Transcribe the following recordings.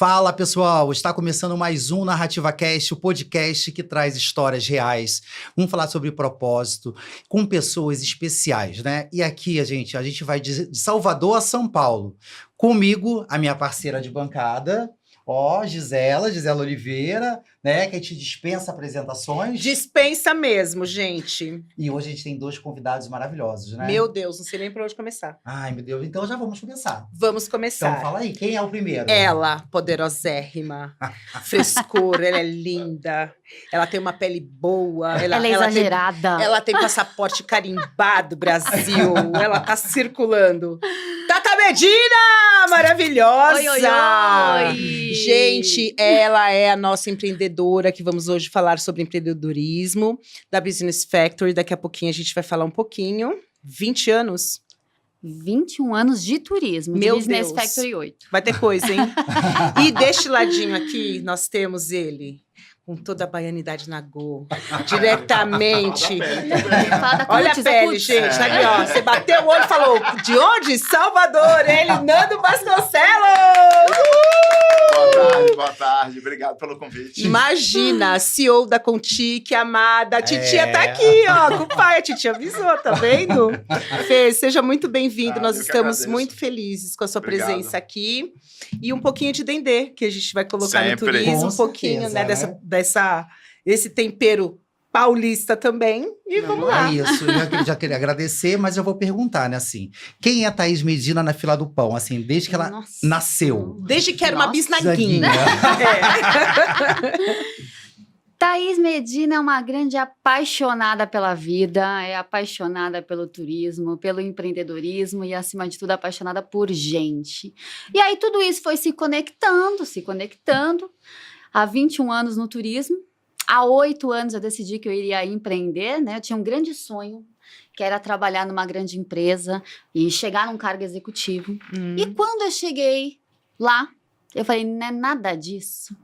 Fala, pessoal! Está começando mais um Narrativa Cast, o podcast que traz histórias reais. Vamos falar sobre propósito com pessoas especiais, né? E aqui, a gente vai de Salvador a São Paulo. Comigo, a minha parceira de bancada, Gisela Oliveira, né? Que a gente dispensa apresentações. Dispensa mesmo, gente. E hoje a gente tem dois convidados maravilhosos, né? Meu Deus, não sei nem por onde começar. Ai, meu Deus. Então já vamos começar. Vamos começar. Então fala aí, quem é o primeiro? Ela, poderosérrima, frescor, ela é linda, ela tem uma pele boa. Ela é exagerada. Ela tem passaporte carimbado, Brasil. Ela tá circulando. Tata Medina, maravilhosa! Oi, oi, oi! Gente, ela é a nossa empreendedora, que vamos hoje falar sobre empreendedorismo, da Business Factory. Daqui a pouquinho a gente vai falar um pouquinho. 20 anos. 21 anos de turismo, Meu de Business Deus. Factory 8. Vai ter coisa, hein? E deste ladinho aqui, nós temos ele, com toda a baianidade na Go, diretamente. Olha a pele, gente, tá ali, ó. Você bateu o olho e falou, de onde? Salvador, ele, Nando Vasconcelos! Boa tarde, obrigado pelo convite. Imagina, CEO da Contique, amada, a titia tá aqui, ó, com o pai, a titia avisou, tá vendo? Fê, seja muito bem-vindo, nós eu que estamos agradeço. muito felizes com a sua Obrigado. presença aqui. E um pouquinho de Dendê, que a gente vai colocar Sempre. no turismo, Com um pouquinho, certeza, né, esse tempero paulista também. E vamos lá. É isso, eu já queria agradecer, mas eu vou perguntar, né, assim, quem é a Thaís Medina na fila do pão, assim, desde que ela Nossa. nasceu? Desde que era uma Nossa. bisnaguinha. Thaís Medina é uma grande apaixonada pela vida, é apaixonada pelo turismo, pelo empreendedorismo e, acima de tudo, apaixonada por gente. E aí tudo isso foi se conectando. Há 21 anos no turismo. Há 8 anos eu decidi que eu iria empreender, né? Eu tinha um grande sonho, que era trabalhar numa grande empresa e chegar num cargo executivo. E quando eu cheguei lá, eu falei, não é nada disso.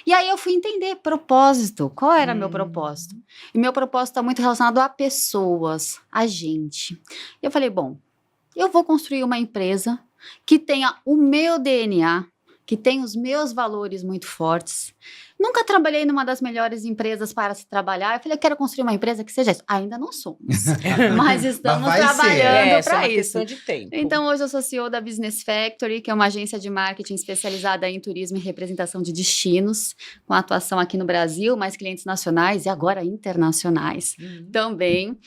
E aí eu fui entender propósito, qual era meu propósito? E meu propósito está muito relacionado a pessoas, a gente. E eu falei, bom, eu vou construir uma empresa que tenha o meu DNA, que tenha os meus valores muito fortes. Nunca trabalhei numa das melhores empresas para se trabalhar. Eu falei, eu quero construir uma empresa que seja isso. Ainda não somos, mas estamos Mas vai ser. trabalhando Só uma para isso. questão de tempo. Então, hoje eu sou CEO da Business Factory, que é uma agência de marketing especializada em turismo e representação de destinos, com atuação aqui no Brasil, mais clientes nacionais e agora internacionais também.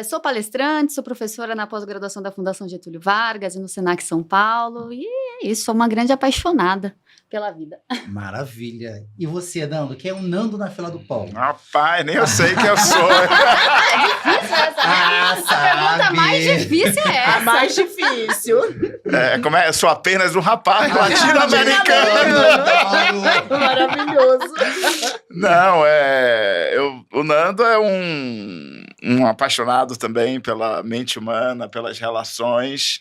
Sou palestrante, sou professora na pós-graduação da Fundação Getúlio Vargas e no Senac São Paulo. E é isso, sou uma grande apaixonada pela vida. Maravilha. E você, Nando, quem é o Nando na fila do pão? Rapaz, nem eu sei quem eu sou. Difícil essa, né? A pergunta mais difícil é essa. A mais difícil. Como é? Eu sou apenas um rapaz latino-americano. Maravilhoso. Não, o Nando é um apaixonado também pela mente humana, pelas relações.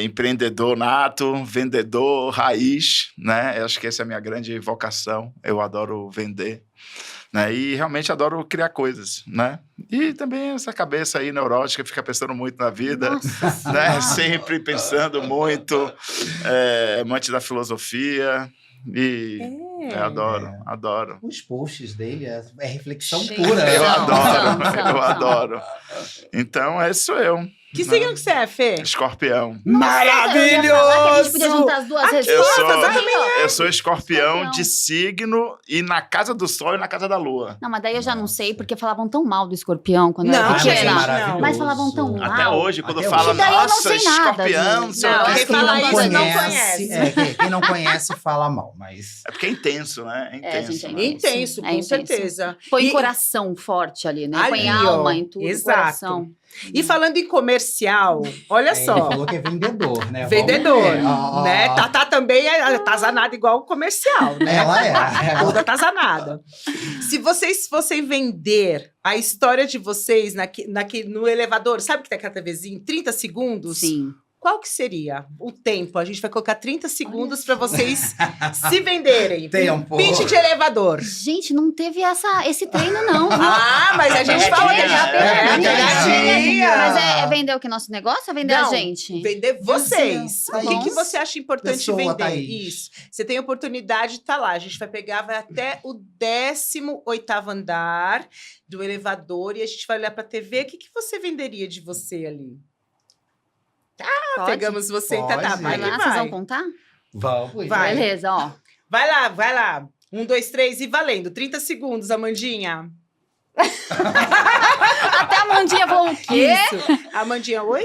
Empreendedor nato, vendedor raiz, né? Eu acho que essa é a minha grande vocação. Eu adoro vender, né? E realmente adoro criar coisas, né? E também essa cabeça aí neurótica fica pensando muito na vida, Nossa né? Senhora. Sempre pensando muito, amante da filosofia e adoro. Os posts dele é reflexão Gente, pura. Eu São. adoro. Então, esse sou eu. Que signo que você é, Fê? Escorpião. Eu ia falar que a gente podia Maravilhoso! juntar as duas Eu respostas. sou, eu sou escorpião Escorpião. de signo e na casa do sol e na casa da lua. Não, mas daí eu já não sei, porque falavam tão mal do escorpião quando eu Não, era mas é pequena. maravilhoso. Mas falavam tão mal. Até hoje, quando Até fala, hoje. E daí eu não nossa, sei nada, escorpião, gente. sei o Não, quê. quem fala isso não conhece. Quem não conhece fala mal, mas... É porque é intenso, né? É intenso. gente, é né? Intenso, com intenso. certeza. Põe E- coração forte ali, né? Ali, Põe ó, alma em tudo, exato. coração. E falando em comercial, olha Ele só. falou que é vendedor, né? Vendedor, Vamos ver. Ó, né? Tatá também é atazanada igual o comercial, né? Ela é. Toda atazanada. Se vocês fossem vender a história de vocês no elevador, sabe que tem aquela TVzinha em 30 segundos? Sim. Qual que seria o tempo? A gente vai colocar 30 segundos para vocês se venderem. Tempo. Pitch de elevador. Gente, não teve esse treino, não. Viu? Ah, mas a gente falou que já pegadinha. Mas é vender o que? Nosso negócio ou vender a gente? Vender vocês. Tá O que bom. você acha importante Pessoa, vender? Thaís. Isso. Você tem a oportunidade de estar lá. A gente vai pegar, vai até o 18º andar do elevador e a gente vai olhar para a TV. O que você venderia de você ali? Pode? Pegamos você e Pode. Tatá. Vai Vai lá, que vocês vão vai. contar? Vamos. Vai. Beleza, ó. Vai lá. 1, 2, 3 e valendo. 30 segundos, Amandinha. Até a Mandinha falou o quê? Isso. Amandinha, oi?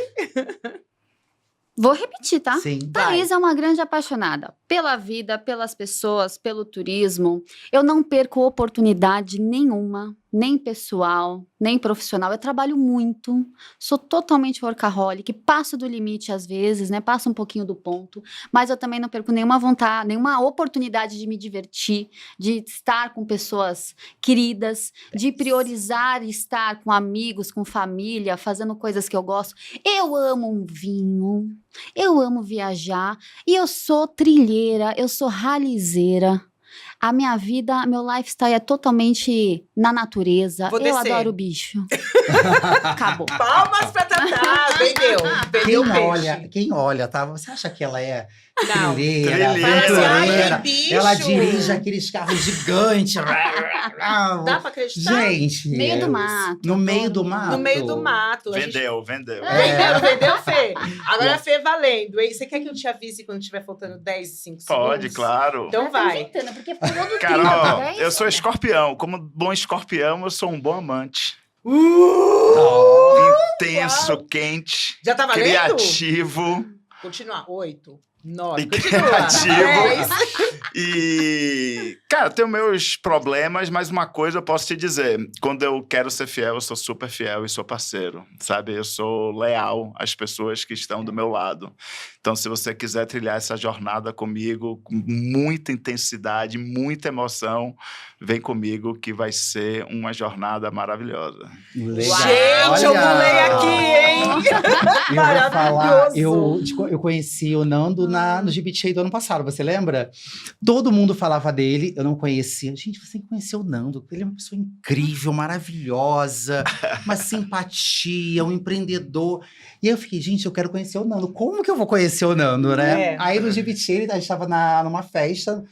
Vou repetir, tá? Sim. Thaís é uma grande apaixonada pela vida, pelas pessoas, pelo turismo. Eu não perco oportunidade nenhuma, nem pessoal, nem profissional. Eu trabalho muito, sou totalmente workaholic, passo do limite às vezes, né? Passo um pouquinho do ponto, mas eu também não perco nenhuma vontade, nenhuma oportunidade de me divertir, de estar com pessoas queridas, de priorizar estar com amigos, com família, fazendo coisas que eu gosto. Eu amo um vinho, eu amo viajar e eu sou trilheira, eu sou ralizeira. A minha vida, meu lifestyle é totalmente na natureza. Vou Eu descer. adoro bicho. Acabou. Palmas pra Tatá. Vendeu peixe. Quem olha, tá? Você acha que ela é Não. trilheira, Trilheira. aventureira? Bicho. Ela dirige aqueles carros gigantes. Dá pra acreditar? Gente. Meio do mato. No meio do mato. No meio do mato. A gente- Vendeu. Vendeu, Fê? Agora, Fê, valendo. Hein? Você quer que eu te avise quando estiver faltando 10 e 5 Pode, segundos? claro. Então vai. Inventando, porque falou do Carol, 30, eu sou escorpião. Como bom escorpião, eu sou um bom amante. Intenso, quente, Já tá valendo? criativo. Continuar. 8, 9. E Continua. criativo. 10. E, cara, tenho meus problemas, mas uma coisa eu posso te dizer. Quando eu quero ser fiel, eu sou super fiel e sou parceiro, sabe? Eu sou leal às pessoas que estão do meu lado. Então, se você quiser trilhar essa jornada comigo, com muita intensidade, muita emoção, vem comigo que vai ser uma jornada maravilhosa. Legal. Gente, eu Olha. pulei aqui, hein? Eu vou falar, Maravilhoso. eu conheci o Nando no GBT do ano passado, você lembra? Todo mundo falava dele, eu não conhecia. Gente, você conheceu o Nando, ele é uma pessoa incrível, maravilhosa, uma simpatia, um empreendedor. E aí eu fiquei, gente, eu quero conhecer o Nando. Como que eu vou conhecer o Nando, né? É. Aí no GBT, a gente estava numa festa,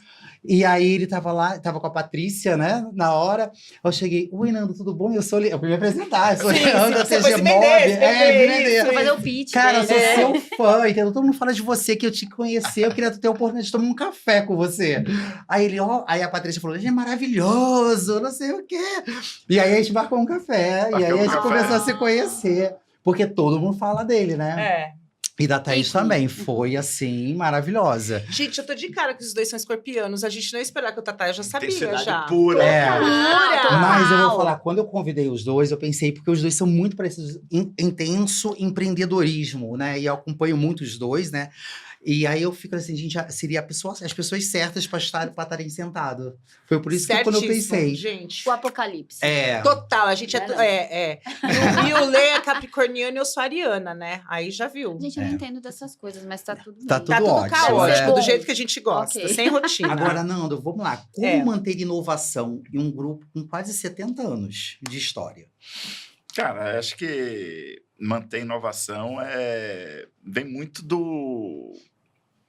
e aí ele tava lá, tava com a Patrícia, né, na hora. Eu cheguei, oi, Nando, tudo bom? Eu vou me apresentar, eu sou Sim, Leandro, sim, você TG foi se Mob. vender, Me vender. Pra fazer o pitch Cara, eu dele. sou seu fã, entendeu? Todo mundo fala de você, que eu te conheci, eu queria ter a oportunidade de tomar um café com você. Aí ele, aí a Patrícia falou, ele é maravilhoso, não sei o quê. E aí a gente marcou um café, e aí a gente começou a se conhecer. Porque todo mundo fala dele, né? É. E da Thaís também, foi assim, maravilhosa. Gente, eu tô de cara que os dois são escorpianos. A gente não ia esperar que o Tatá, eu já sabia Intensidade já. pura. É. Pura. Mas eu vou falar, quando eu convidei os dois, eu pensei, porque os dois são muito parecidos, intenso empreendedorismo, né? E eu acompanho muito os dois, né? E aí eu fico assim, gente, seria as pessoas certas para estarem sentados. Foi por isso que quando eu Certíssimo, pensei. gente. O apocalipse. Total, a gente Verdade. E o Lê é capricorniano e eu sou ariana, né? Aí já viu. Gente, eu não entendo dessas coisas, mas tá tudo bem. Tá Tá tudo ótimo, caótico, né? do jeito que a gente gosta, Ok. sem rotina. Agora, Nando, vamos lá. Como É. manter inovação em um grupo com quase 70 anos de história? Cara, acho que manter inovação vem muito do...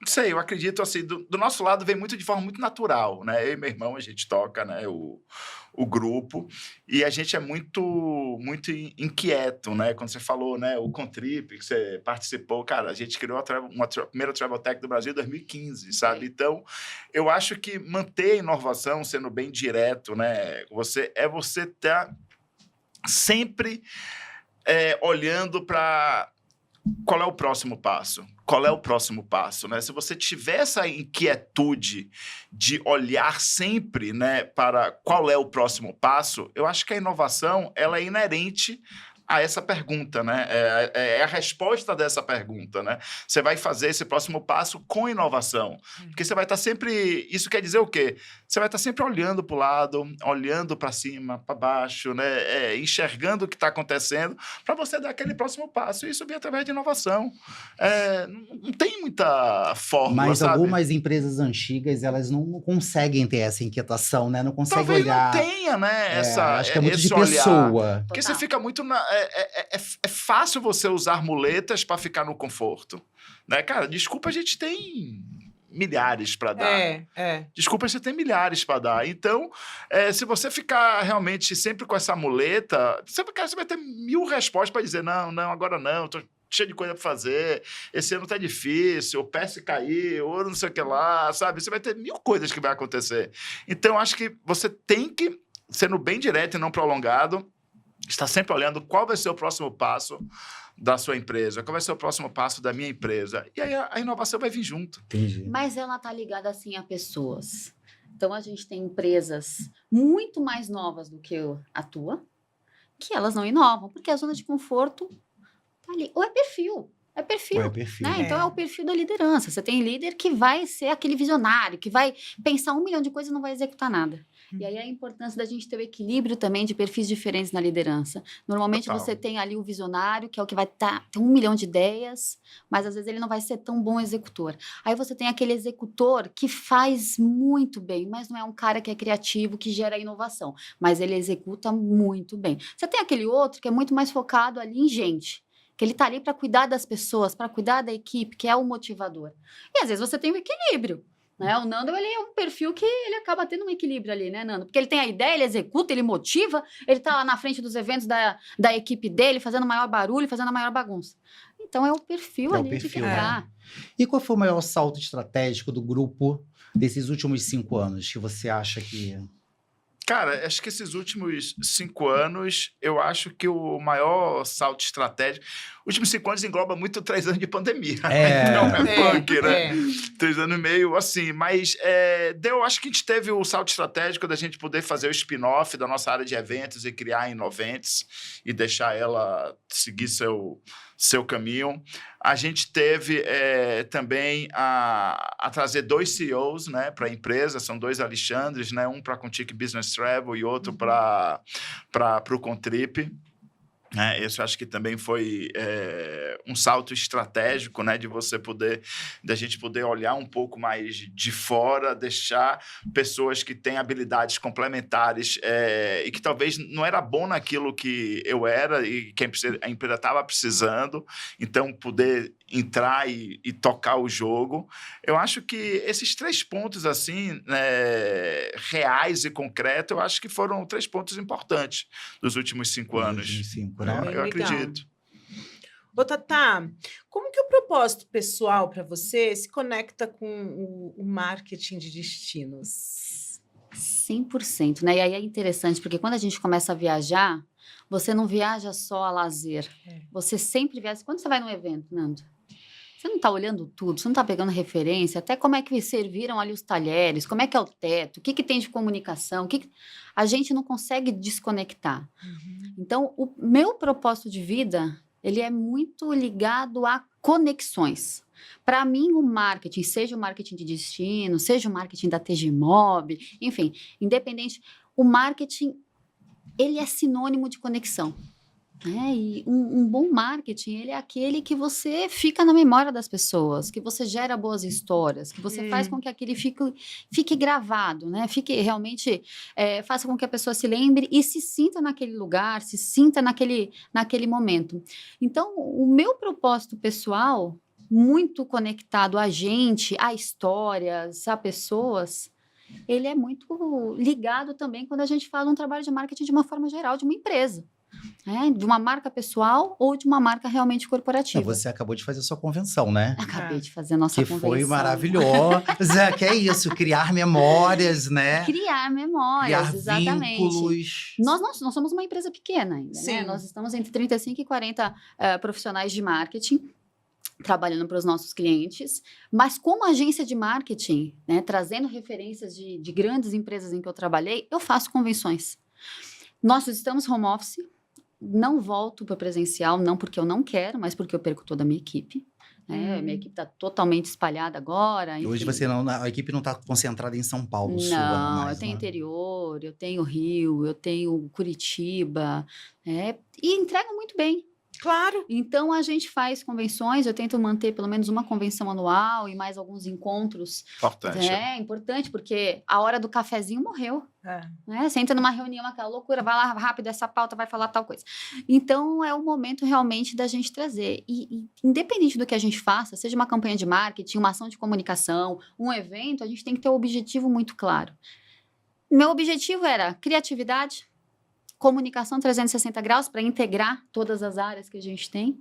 Não sei, eu acredito assim, do nosso lado vem muito de forma muito natural, né? Eu e meu irmão, a gente toca, né, o grupo, e a gente é muito inquieto, né? Quando você falou, né, o Contrip, que você participou, cara, a gente criou a primeira Travel Tech do Brasil em 2015, sabe? Então, eu acho que manter a inovação, sendo bem direto, né? Você estar sempre olhando para qual é o próximo passo. Qual é o próximo passo, né? Se você tiver essa inquietude de olhar sempre, né, para qual é o próximo passo, eu acho que a inovação ela é inerente a essa pergunta, né? É a resposta dessa pergunta, né? Você vai fazer esse próximo passo com inovação. Porque você vai estar sempre... Isso quer dizer o quê? Você vai estar sempre olhando para o lado, olhando para cima, para baixo, né? Enxergando o que está acontecendo para você dar aquele próximo passo. E isso vem através de inovação. Não tem muita fórmula, Mas sabe? algumas empresas antigas, elas não conseguem ter essa inquietação, né? Não conseguem Talvez olhar... não tenha, né? acho que é muito esse de olhar. pessoa. Porque Total. você fica muito... É fácil você usar muletas para ficar no conforto. Né? Cara, desculpa, a gente tem milhares para dar. Desculpa, você tem milhares para dar. Então, se você ficar realmente sempre com essa muleta, você vai ter 1000 respostas para dizer não, agora não, tô cheio de coisa para fazer, esse ano tá difícil, o pé se cair, ou não sei o que lá, sabe? Você vai ter 1000 coisas que vai acontecer. Então, acho que você tem que, sendo bem direto e não prolongado, estar sempre olhando qual vai ser o próximo passo da sua empresa, qual vai ser o próximo passo da minha empresa. E aí a inovação vai vir junto. Entendi. Mas ela tá ligada, assim, a pessoas. Então, a gente tem empresas muito mais novas do que a tua, que elas não inovam, porque a zona de conforto tá ali. Ou é perfil. É perfil. Ou é perfil. Né? Então, é o perfil da liderança. Você tem líder que vai ser aquele visionário, que vai pensar 1 milhão de coisas e não vai executar nada. E aí a importância da gente ter o equilíbrio também de perfis diferentes na liderança. Normalmente Total. você tem ali o visionário, que é o que vai ter 1 milhão de ideias, mas às vezes ele não vai ser tão bom executor. Aí você tem aquele executor que faz muito bem, mas não é um cara que é criativo, que gera inovação, mas ele executa muito bem. Você tem aquele outro que é muito mais focado ali em gente, que ele está ali para cuidar das pessoas, para cuidar da equipe, que é o motivador. E às vezes você tem o equilíbrio. Né? O Nando, ele é um perfil que ele acaba tendo um equilíbrio ali, né, Nando? Porque ele tem a ideia, ele executa, ele motiva, ele tá lá na frente dos eventos da equipe dele, fazendo o maior barulho, fazendo a maior bagunça. Então, é o perfil É o ali perfil, de quebrar. E qual foi o maior salto estratégico do grupo desses últimos 5 anos que você acha que... Cara, acho que esses últimos 5 anos, eu acho que o maior salto estratégico... Os últimos 5 anos engloba muito 3 anos de pandemia. Então é punk, né? 3 anos e meio, assim. Mas acho que a gente teve o salto estratégico da gente poder fazer o spin-off da nossa área de eventos e criar a Inoventes e deixar ela seguir seu caminho. A gente teve também a trazer 2 CEOs, né, para a empresa, são 2 Alexandres, né, um para a Contic Business Travel e outro para o Contrip. Esse eu acho que também foi um salto estratégico, né, da gente poder olhar um pouco mais de fora, deixar pessoas que têm habilidades complementares e que talvez não era bom naquilo que eu era e que a empresa estava precisando, então poder entrar e tocar o jogo. Eu acho que esses 3 pontos assim, reais e concretos, eu acho que foram 3 pontos importantes dos últimos 5 anos. Bem Eu legal. acredito. Ô, Tatá, como que o propósito pessoal para você se conecta com o marketing de destinos? 100%, né? E aí é interessante, porque quando a gente começa a viajar, você não viaja só a lazer. Você sempre viaja. Quando você vai num evento, Nando, você não está olhando tudo, você não está pegando referência, até como é que serviram ali os talheres, como é que é o teto, o que tem de comunicação, a gente não consegue desconectar. Então, o meu propósito de vida, ele é muito ligado a conexões. Para mim, o marketing, seja o marketing de destino, seja o marketing da TGMob, enfim, independente, o marketing, ele é sinônimo de conexão. E um bom marketing, ele é aquele que você fica na memória das pessoas, que você gera boas histórias, que você faz com que aquele fique gravado, né? Fique realmente, faça com que a pessoa se lembre e se sinta naquele lugar, se sinta naquele momento. Então, o meu propósito pessoal, muito conectado a gente, a histórias, a pessoas, ele é muito ligado também quando a gente fala um trabalho de marketing de uma forma geral, de uma empresa. De uma marca pessoal ou de uma marca realmente corporativa. Você acabou de fazer a sua convenção, né? Acabei de fazer a nossa convenção. Que foi maravilhosa. Que é isso, criar memórias, né? Criar memórias, criar exatamente. Vínculos. Nós somos uma empresa pequena ainda, Sim. né? Nós estamos entre 35 e 40 profissionais de marketing trabalhando para os nossos clientes, mas como agência de marketing, né, trazendo referências de grandes empresas em que eu trabalhei, eu faço convenções. Nós estamos home office, não volto para presencial, não porque eu não quero, mas porque eu perco toda a minha equipe. Né? Minha equipe está totalmente espalhada agora. Enfim. Hoje a equipe não está concentrada em São Paulo, Sul, Não, mais, eu tenho né? interior, eu tenho Rio, eu tenho Curitiba, e entregam muito bem. Claro. Então, a gente faz convenções, eu tento manter pelo menos uma convenção anual e mais alguns encontros. Importante. É importante, porque a hora do cafezinho morreu. É. Né? Você entra numa reunião, aquela loucura, vai lá rápido, essa pauta vai falar tal coisa. Então, é o momento realmente da gente trazer. E independente do que a gente faça, seja uma campanha de marketing, uma ação de comunicação, um evento, a gente tem que ter um objetivo muito claro. Meu objetivo era criatividade, comunicação 360 graus para integrar todas as áreas que a gente tem,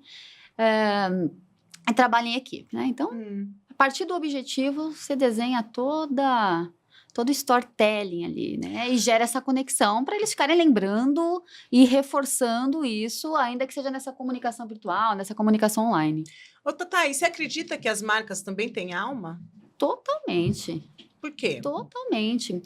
e trabalho em equipe, né? Então, a partir do objetivo, você desenha todo o storytelling ali, né? E gera essa conexão para eles ficarem lembrando e reforçando isso, ainda que seja nessa comunicação virtual, nessa comunicação online. Ô, Thaís, você acredita que as marcas também têm alma? Totalmente. Por quê? Totalmente.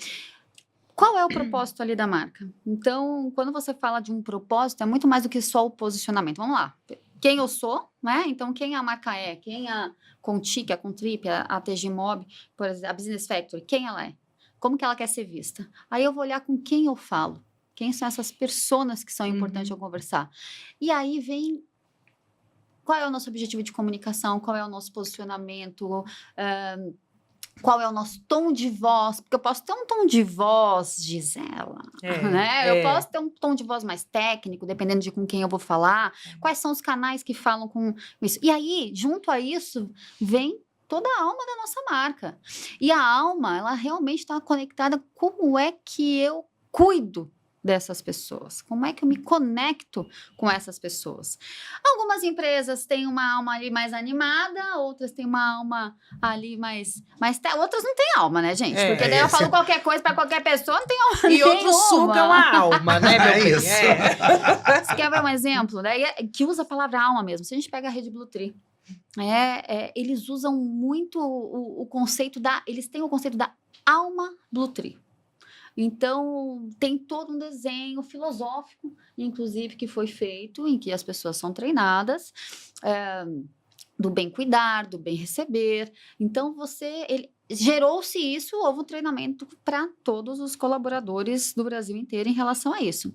Qual é o propósito ali da marca? Então, quando você fala de um propósito, é muito mais do que só o posicionamento. Vamos lá. Quem eu sou, né? Então, quem a marca é? Quem a Contic, a Contrip, a TG Mob, por exemplo, a Business Factory, quem ela é? Como que ela quer ser vista? Aí eu vou olhar com quem eu falo. Quem são essas pessoas que são importantes eu conversar? E aí vem qual é o nosso objetivo de comunicação, qual é o nosso posicionamento, qual é o nosso tom de voz, porque eu posso ter um tom de voz, Gisela, né? Eu posso ter um tom de voz mais técnico, dependendo de com quem eu vou falar, quais são os canais que falam com isso. E aí, junto a isso, vem toda a alma da nossa marca. E a alma, ela realmente está conectada como é que eu cuido dessas pessoas, como é que eu me conecto com essas pessoas. Algumas empresas têm uma alma ali mais animada, outras têm uma alma ali mais outras não têm alma, né, gente? Porque daí eu falo qualquer coisa para qualquer pessoa, não tem alma e nenhuma. outros sugam a alma, né, meu bem? Isso. Você quer ver um exemplo? Daí que usa a palavra alma mesmo. Se a gente pega a Rede Blue Tree, eles usam muito o conceito eles têm o conceito da alma Blue Tree. Então, tem todo um desenho filosófico, inclusive, que foi feito, em que as pessoas são treinadas do bem cuidar, do bem receber. Então, gerou-se isso, houve um treinamento para todos os colaboradores do Brasil inteiro em relação a isso.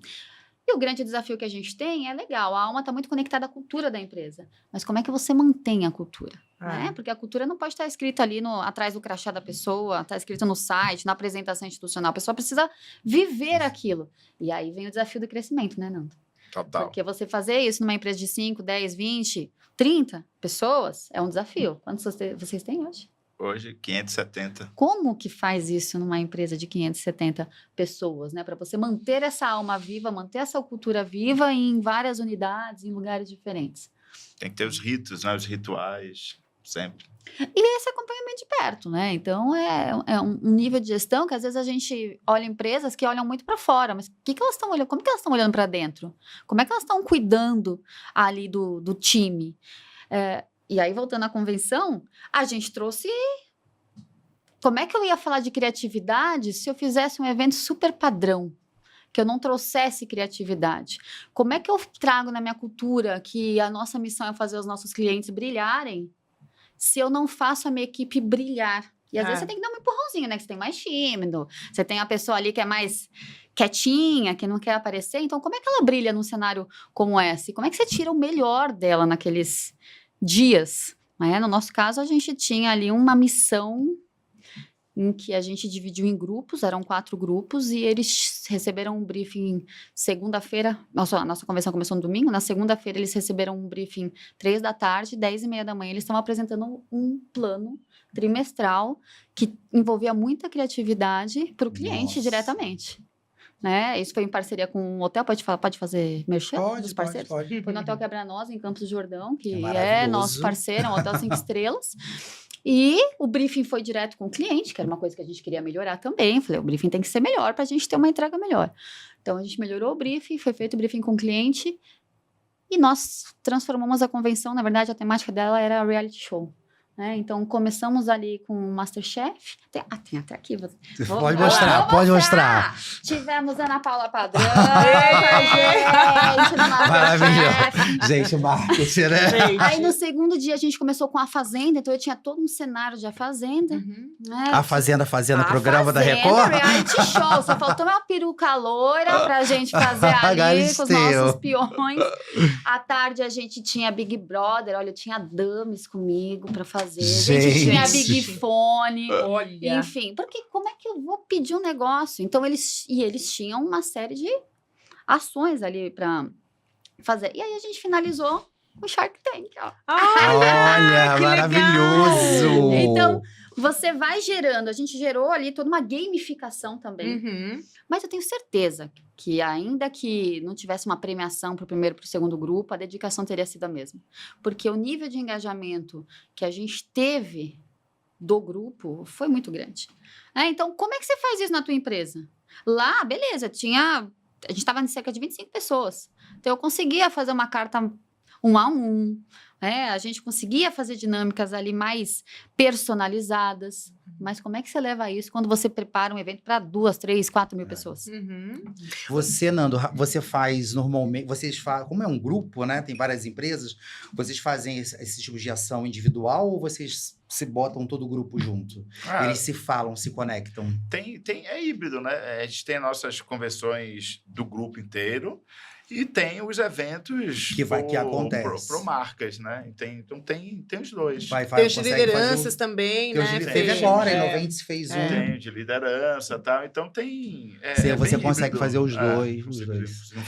E o grande desafio que a gente tem é legal, a alma está muito conectada à cultura da empresa. Mas como é que você mantém a cultura? Né? Porque a cultura não pode estar escrita ali atrás do crachá da pessoa, está escrita no site, na apresentação institucional. A pessoa precisa viver aquilo. E aí vem o desafio do crescimento, né, Nando? Total. Porque você fazer isso numa empresa de 5, 10, 20, 30 pessoas é um desafio. Quantos vocês têm hoje? Hoje, 570. Como que faz isso numa empresa de 570 pessoas, né? Para você manter essa alma viva, manter essa cultura viva em várias unidades, em lugares diferentes. Tem que ter os ritos, né? Os rituais, sempre. E esse acompanhamento de perto, né? Então, é um nível de gestão que às vezes a gente olha empresas que olham muito para fora, mas o que elas estão olhando? Como que elas estão olhando para dentro? Como é que elas estão cuidando ali do time? E aí, voltando à convenção, a gente trouxe... Como é que eu ia falar de criatividade se eu fizesse um evento super padrão? Que eu não trouxesse criatividade? Como é que eu trago na minha cultura que a nossa missão é fazer os nossos clientes brilharem se eu não faço a minha equipe brilhar? E às vezes você tem que dar um empurrãozinho, né? Que você tem mais tímido, você tem a pessoa ali que é mais quietinha, que não quer aparecer. Então, como é que ela brilha num cenário como esse? Como é que você tira o melhor dela naqueles dias? No nosso caso, a gente tinha ali uma missão em que a gente dividiu em grupos, eram 4 grupos, e eles receberam um briefing segunda-feira, a nossa convenção começou no domingo, na segunda-feira eles receberam um briefing 3 da tarde, 10h30 da manhã, eles estavam apresentando um plano trimestral que envolvia muita criatividade para o cliente diretamente. Né? Isso foi em parceria com um hotel, pode fazer merchan dos parceiros? Pode. Foi no Hotel Quebra-Nós, em Campos do Jordão, que é nosso parceiro, é um hotel 5 estrelas. E o briefing foi direto com o cliente, que era uma coisa que a gente queria melhorar também. Falei, o briefing tem que ser melhor para a gente ter uma entrega melhor. Então, a gente melhorou o briefing, foi feito o briefing com o cliente e nós transformamos a convenção. Na verdade, a temática dela era reality show. né? Então, começamos ali com o Masterchef. Tem até aqui. Pode mostrar, pode mostrar. Tivemos Ana Paula Padrão com a gente no Masterchef. Maravilhoso. Gente, marketing, né? Gente. Aí, no segundo dia, a gente começou com A Fazenda. Então, eu tinha todo um cenário de A Fazenda. Né? A Fazenda, A programa da Fazenda, Record? reality show. Só faltou uma peruca loira pra gente fazer ali com os nossos peões. À tarde, a gente tinha Big Brother. Olha, eu tinha Dames comigo pra fazer. A gente tinha Big Fone. Olha. Enfim, porque como é que eu vou pedir um negócio? Então, eles tinham uma série de ações ali pra fazer. E aí, a gente finalizou o Shark Tank, ó. Olha, que maravilhoso! legal. Então, você vai gerando. A gente gerou ali toda uma gamificação também. Uhum. Mas eu tenho certeza que ainda que não tivesse uma premiação para o primeiro e para o segundo grupo, a dedicação teria sido a mesma. Porque o nível de engajamento que a gente teve do grupo foi muito grande. Então, como é que você faz isso na tua empresa? Lá, beleza, a gente estava em cerca de 25 pessoas. Então, eu conseguia fazer uma carta 1 a 1. A gente conseguia fazer dinâmicas ali mais personalizadas. Mas como é que você leva isso quando você prepara um evento para 2, 3, 4 mil pessoas? Uhum. Você, Nando, você faz normalmente, como é um grupo, né? Tem várias empresas, vocês fazem esse tipo de ação individual ou vocês se botam todo o grupo junto? Eles se falam, se conectam? É híbrido, né? A gente tem nossas conversões do grupo inteiro e tem os eventos que acontece pro marcas, né? Então tem os dois. Tem os de lideranças também, né? Teve agora, em 90 se fez um. Tem de liderança e tal, então tem... Você bem consegue híbrido. fazer os dois.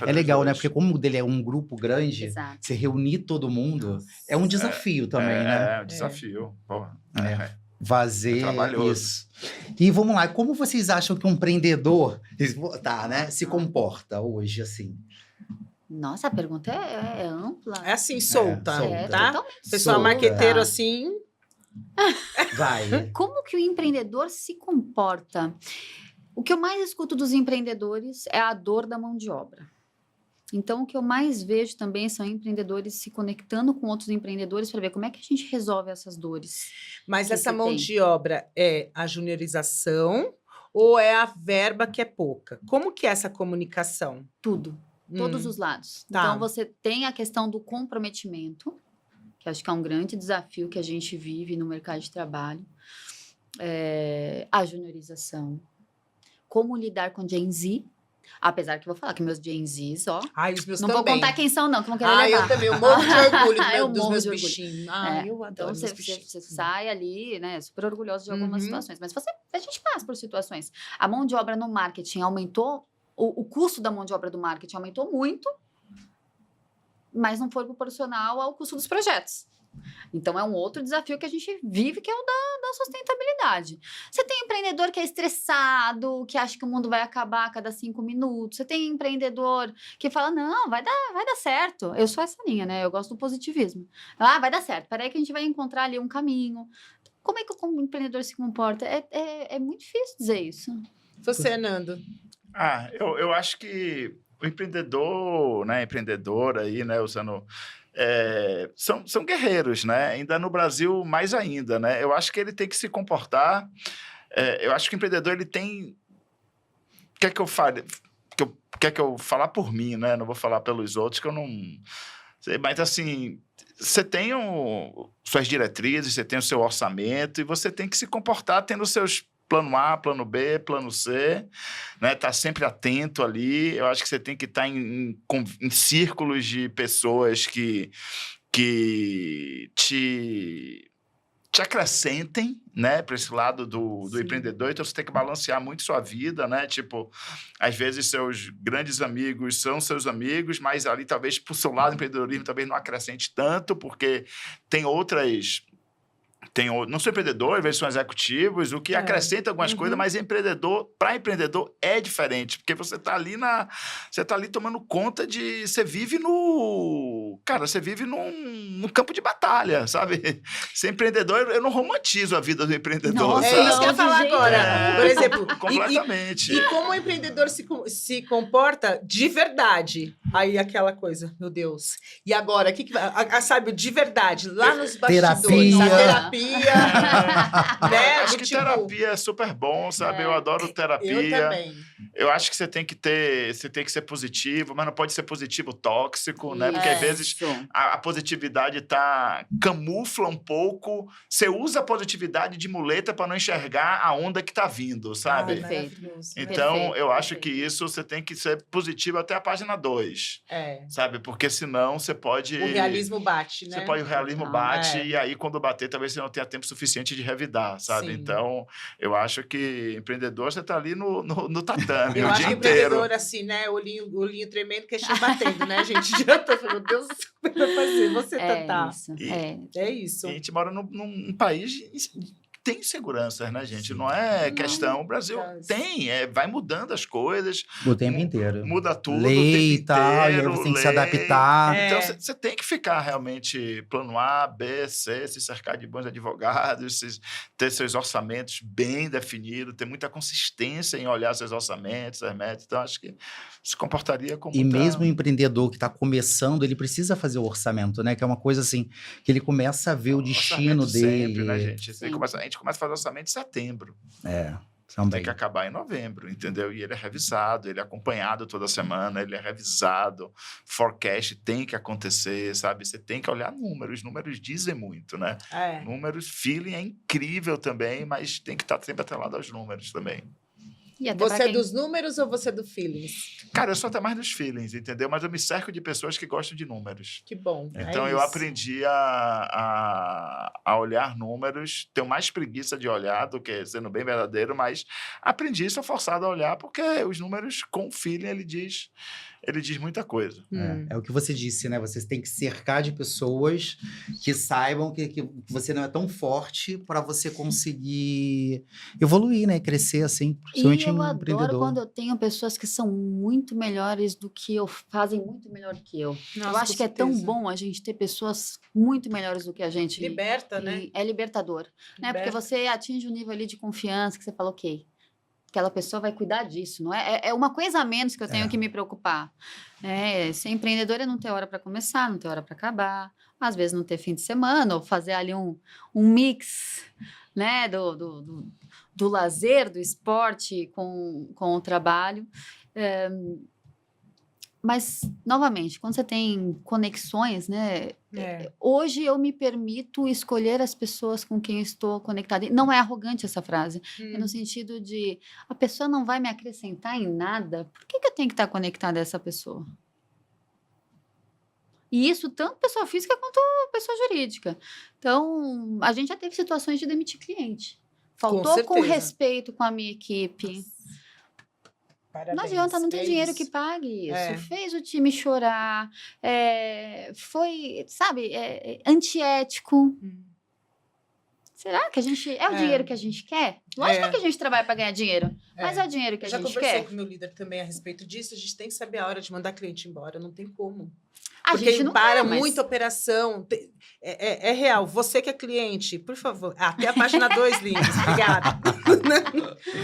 É legal, né? Porque como o dele é um grupo grande, Exato. você reunir todo mundo é um desafio também, né? É um desafio. Porra. Fazer trabalhoso. isso. E vamos lá, como vocês acham que um empreendedor se comporta hoje, assim? Nossa, a pergunta é ampla. É assim, solta, solta. tá? Totalmente Pessoal solta. marqueteiro assim... Vai. Como que o empreendedor se comporta? O que eu mais escuto dos empreendedores é a dor da mão de obra. Então, o que eu mais vejo também são empreendedores se conectando com outros empreendedores para ver como é que a gente resolve essas dores. Mas que essa você mão tem. de obra é a juniorização ou é a verba que é pouca? Como que é essa comunicação? Tudo. Todos os lados. Tá. Então, você tem a questão do comprometimento, que acho que é um grande desafio que a gente vive no mercado de trabalho. A juniorização. Como lidar com Gen Z. Apesar que eu vou falar que meus Gen Zs, ó... Ai, os meus não também. vou contar quem são, não, que vão querer Ah, levar. eu também. Eu morro de orgulho Eu dos morro meus de orgulho. bichinhos. Ai, eu adoro Então, meus você bichinhos. sai ali, né, super orgulhoso de algumas Uhum. situações. Mas a gente passa por situações. A mão de obra no marketing aumentou, o custo da mão de obra do marketing aumentou muito, mas não foi proporcional ao custo dos projetos. Então, é um outro desafio que a gente vive, que é o da sustentabilidade. Você tem empreendedor que é estressado, que acha que o mundo vai acabar a cada 5 minutos. Você tem empreendedor que fala, não, vai dar certo. Eu sou essa linha, né? Eu gosto do positivismo. Vai dar certo. Peraí que a gente vai encontrar ali um caminho. Como é que o empreendedor se comporta? É muito difícil dizer isso. Você, Nando? Eu acho que o empreendedor, né, empreendedora aí, né, usando... são guerreiros, né? Ainda no Brasil, mais ainda, né? Eu acho que ele tem que se comportar... eu acho que o empreendedor, ele tem... Quer que eu fale... Quer que eu falar por mim, né? Não vou falar pelos outros, que eu não... sei, mas, assim... Você tem suas diretrizes, você tem o seu orçamento e você tem que se comportar tendo os seus plano A, plano B, plano C, né? Tá sempre atento ali. Eu acho que você tem que estar em círculos de pessoas que te acrescentem, né, para esse lado do empreendedor. Então, você tem que balancear muito sua vida, né? Tipo, às vezes, seus grandes amigos são seus amigos, mas ali, talvez, por seu lado, empreendedorismo talvez não acrescente tanto, porque tem outras... não sou empreendedor, às vezes são executivos, o que acrescenta algumas coisas, mas para empreendedor é diferente, porque você está ali tomando conta de... Você vive num campo de batalha, sabe? Ser empreendedor, eu não romantizo a vida do empreendedor. Nossa, É isso que eu ia falar agora. Por exemplo, completamente. E como o empreendedor se comporta de verdade? Aí aquela coisa, meu Deus. E agora, o que vai... Sabe, de verdade, lá nos bastidores, a terapia, né? Acho do que tipo, terapia é super bom, sabe? Eu adoro terapia. eu também. Eu acho que você tem que ser positivo, mas não pode ser positivo tóxico, né? Porque às vezes Isso. a positividade camufla um pouco. Você usa a positividade de muleta para não enxergar a onda que tá vindo, sabe? Ai, Perfeito. maravilhoso. Então, Perfeito, eu acho perfeito. que isso você tem que ser positivo até a página 2, É. sabe? Porque senão você pode... O realismo bate, né? O realismo Total. bate, É. e aí quando bater, talvez você não tenha tempo suficiente de revidar, sabe? Sim. Então, eu acho que empreendedor, você tá ali no tatame Eu o acho dia que inteiro. empreendedor, assim, né? Olhinho tremendo, queixinho batendo, né, gente? Já tô falando, meu Deus, o que vai fazer? Você tá. Isso. E- É isso. E a gente mora num país que tem inseguranças, né, gente? Não é questão... O Brasil tem, vai mudando as coisas, O tempo inteiro. muda tudo o Lei tempo e tal, e aí inteiro, você tem que se lei. adaptar. É. Então, você tem que ficar realmente plano A, B, C, se cercar de bons advogados, ter seus orçamentos bem definidos, ter muita consistência em olhar seus orçamentos, seus métodos. Então, acho que se comportaria como E mesmo o empreendedor que está começando, ele precisa fazer o orçamento, né? Que é uma coisa assim, que ele começa a ver o destino orçamento dele. sempre, né, gente? Sim. A gente começa a fazer orçamento em setembro. É, Tem também. que acabar em novembro, entendeu? E ele é revisado, ele é acompanhado toda semana, ele é revisado, forecast tem que acontecer, sabe? Você tem que olhar números, números dizem muito, né? É. Números, feeling é incrível também, mas tem que estar sempre atrelado aos números também. E até pra Você é quem- dos números ou você é do feelings? Cara, eu sou até mais dos feelings, entendeu? Mas eu me cerco de pessoas que gostam de números. Que bom. Então, é eu isso. aprendi a olhar números, tenho mais preguiça de olhar do que sendo bem verdadeiro, mas aprendi, sou forçado a olhar, porque os números, com o feeling, ele diz muita coisa. É o que você disse, né? Você tem que cercar de pessoas que saibam que você não é tão forte para você conseguir evoluir, né? Crescer, assim, E principalmente eu em adoro empreendedor. quando eu tenho pessoas que são muito melhores do que eu, fazem muito melhor que eu. Nossa, eu acho com que é tão certeza. bom a gente ter pessoas muito melhores do que a gente. Liberta, né? E é libertador, né? Porque Liberta. você atinge um nível ali de confiança que você fala, ok, aquela pessoa vai cuidar disso, não é? É uma coisa a menos que eu tenho que me preocupar. Ser empreendedor é não ter hora para começar, não ter hora para acabar, às vezes não ter fim de semana, ou fazer ali um mix, né? Do lazer, do esporte com o trabalho. Mas, novamente, quando você tem conexões, né? Hoje eu me permito escolher as pessoas com quem eu estou conectada. E não é arrogante essa frase. É no sentido de a pessoa não vai me acrescentar em nada. Por que eu tenho que estar conectada a essa pessoa? E isso tanto pessoa física quanto pessoa jurídica. Então, a gente já teve situações de demitir cliente. Faltou com certeza. respeito com a minha equipe. Parabéns. Não adianta, não tem dinheiro isso. que pague isso. É. Fez o time chorar, foi, sabe, antiético. Será que a gente... É o dinheiro que a gente quer? Lógico que a gente trabalha para ganhar dinheiro, mas é o dinheiro que Eu a já gente conversei quer. com o meu líder também a respeito disso. A gente tem que saber a hora de mandar cliente embora. Não tem como. A Porque gente não para quer, mas... muita operação. É real. Você que é cliente, por favor. Até a página 2, lindos. Obrigada.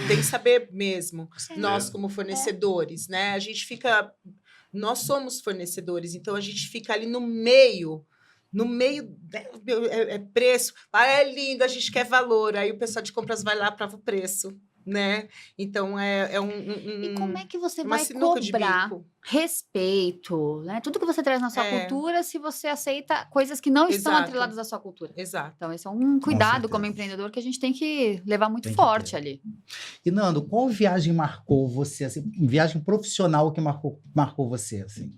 Tem que saber mesmo. Nós, como fornecedores, né? A gente fica... Nós somos fornecedores, então a gente fica ali no meio... No meio, é preço. Ah, é lindo, a gente quer valor. Aí o pessoal de compras vai lá para o preço, né? Então, E como é que você uma vai sinuca de cobrar bico. respeito, né? Tudo que você traz na sua É. cultura, se você aceita coisas que não estão Exato. atreladas à sua cultura. Exato. Então, esse é um cuidado certeza. como empreendedor que a gente tem que levar muito Tem que forte ter. ali. E, Nando, qual viagem marcou você, assim, viagem profissional que marcou você, assim?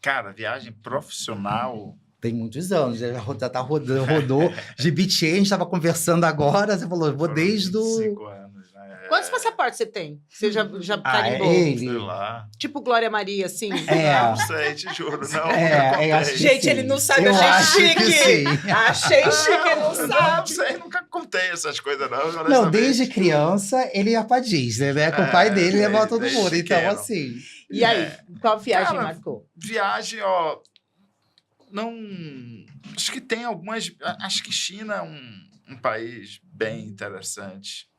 Cara, viagem profissional... Tem muitos anos, já rodou GBT, a gente estava conversando agora, você falou, vou foram desde o... 25 anos, né? Quantos passaportes você tem? Você já Ah, carimbou? ele... Sei lá. Tipo Glória Maria, assim? Não sei, te juro, não. eu acho que Gente, sim. ele não sabe, Eu achei acho que chique. sim. Achei chique, não Não sabe. sei, nunca contei essas coisas, não. Não, honestamente. desde criança, ele ia pra Disney, né? Com o pai dele, levava todo desde mundo. Então, pequeno. assim... E aí, qual viagem Cara, marcou? Viagem, ó... Não... Acho que tem algumas... Acho que China é um país bem interessante.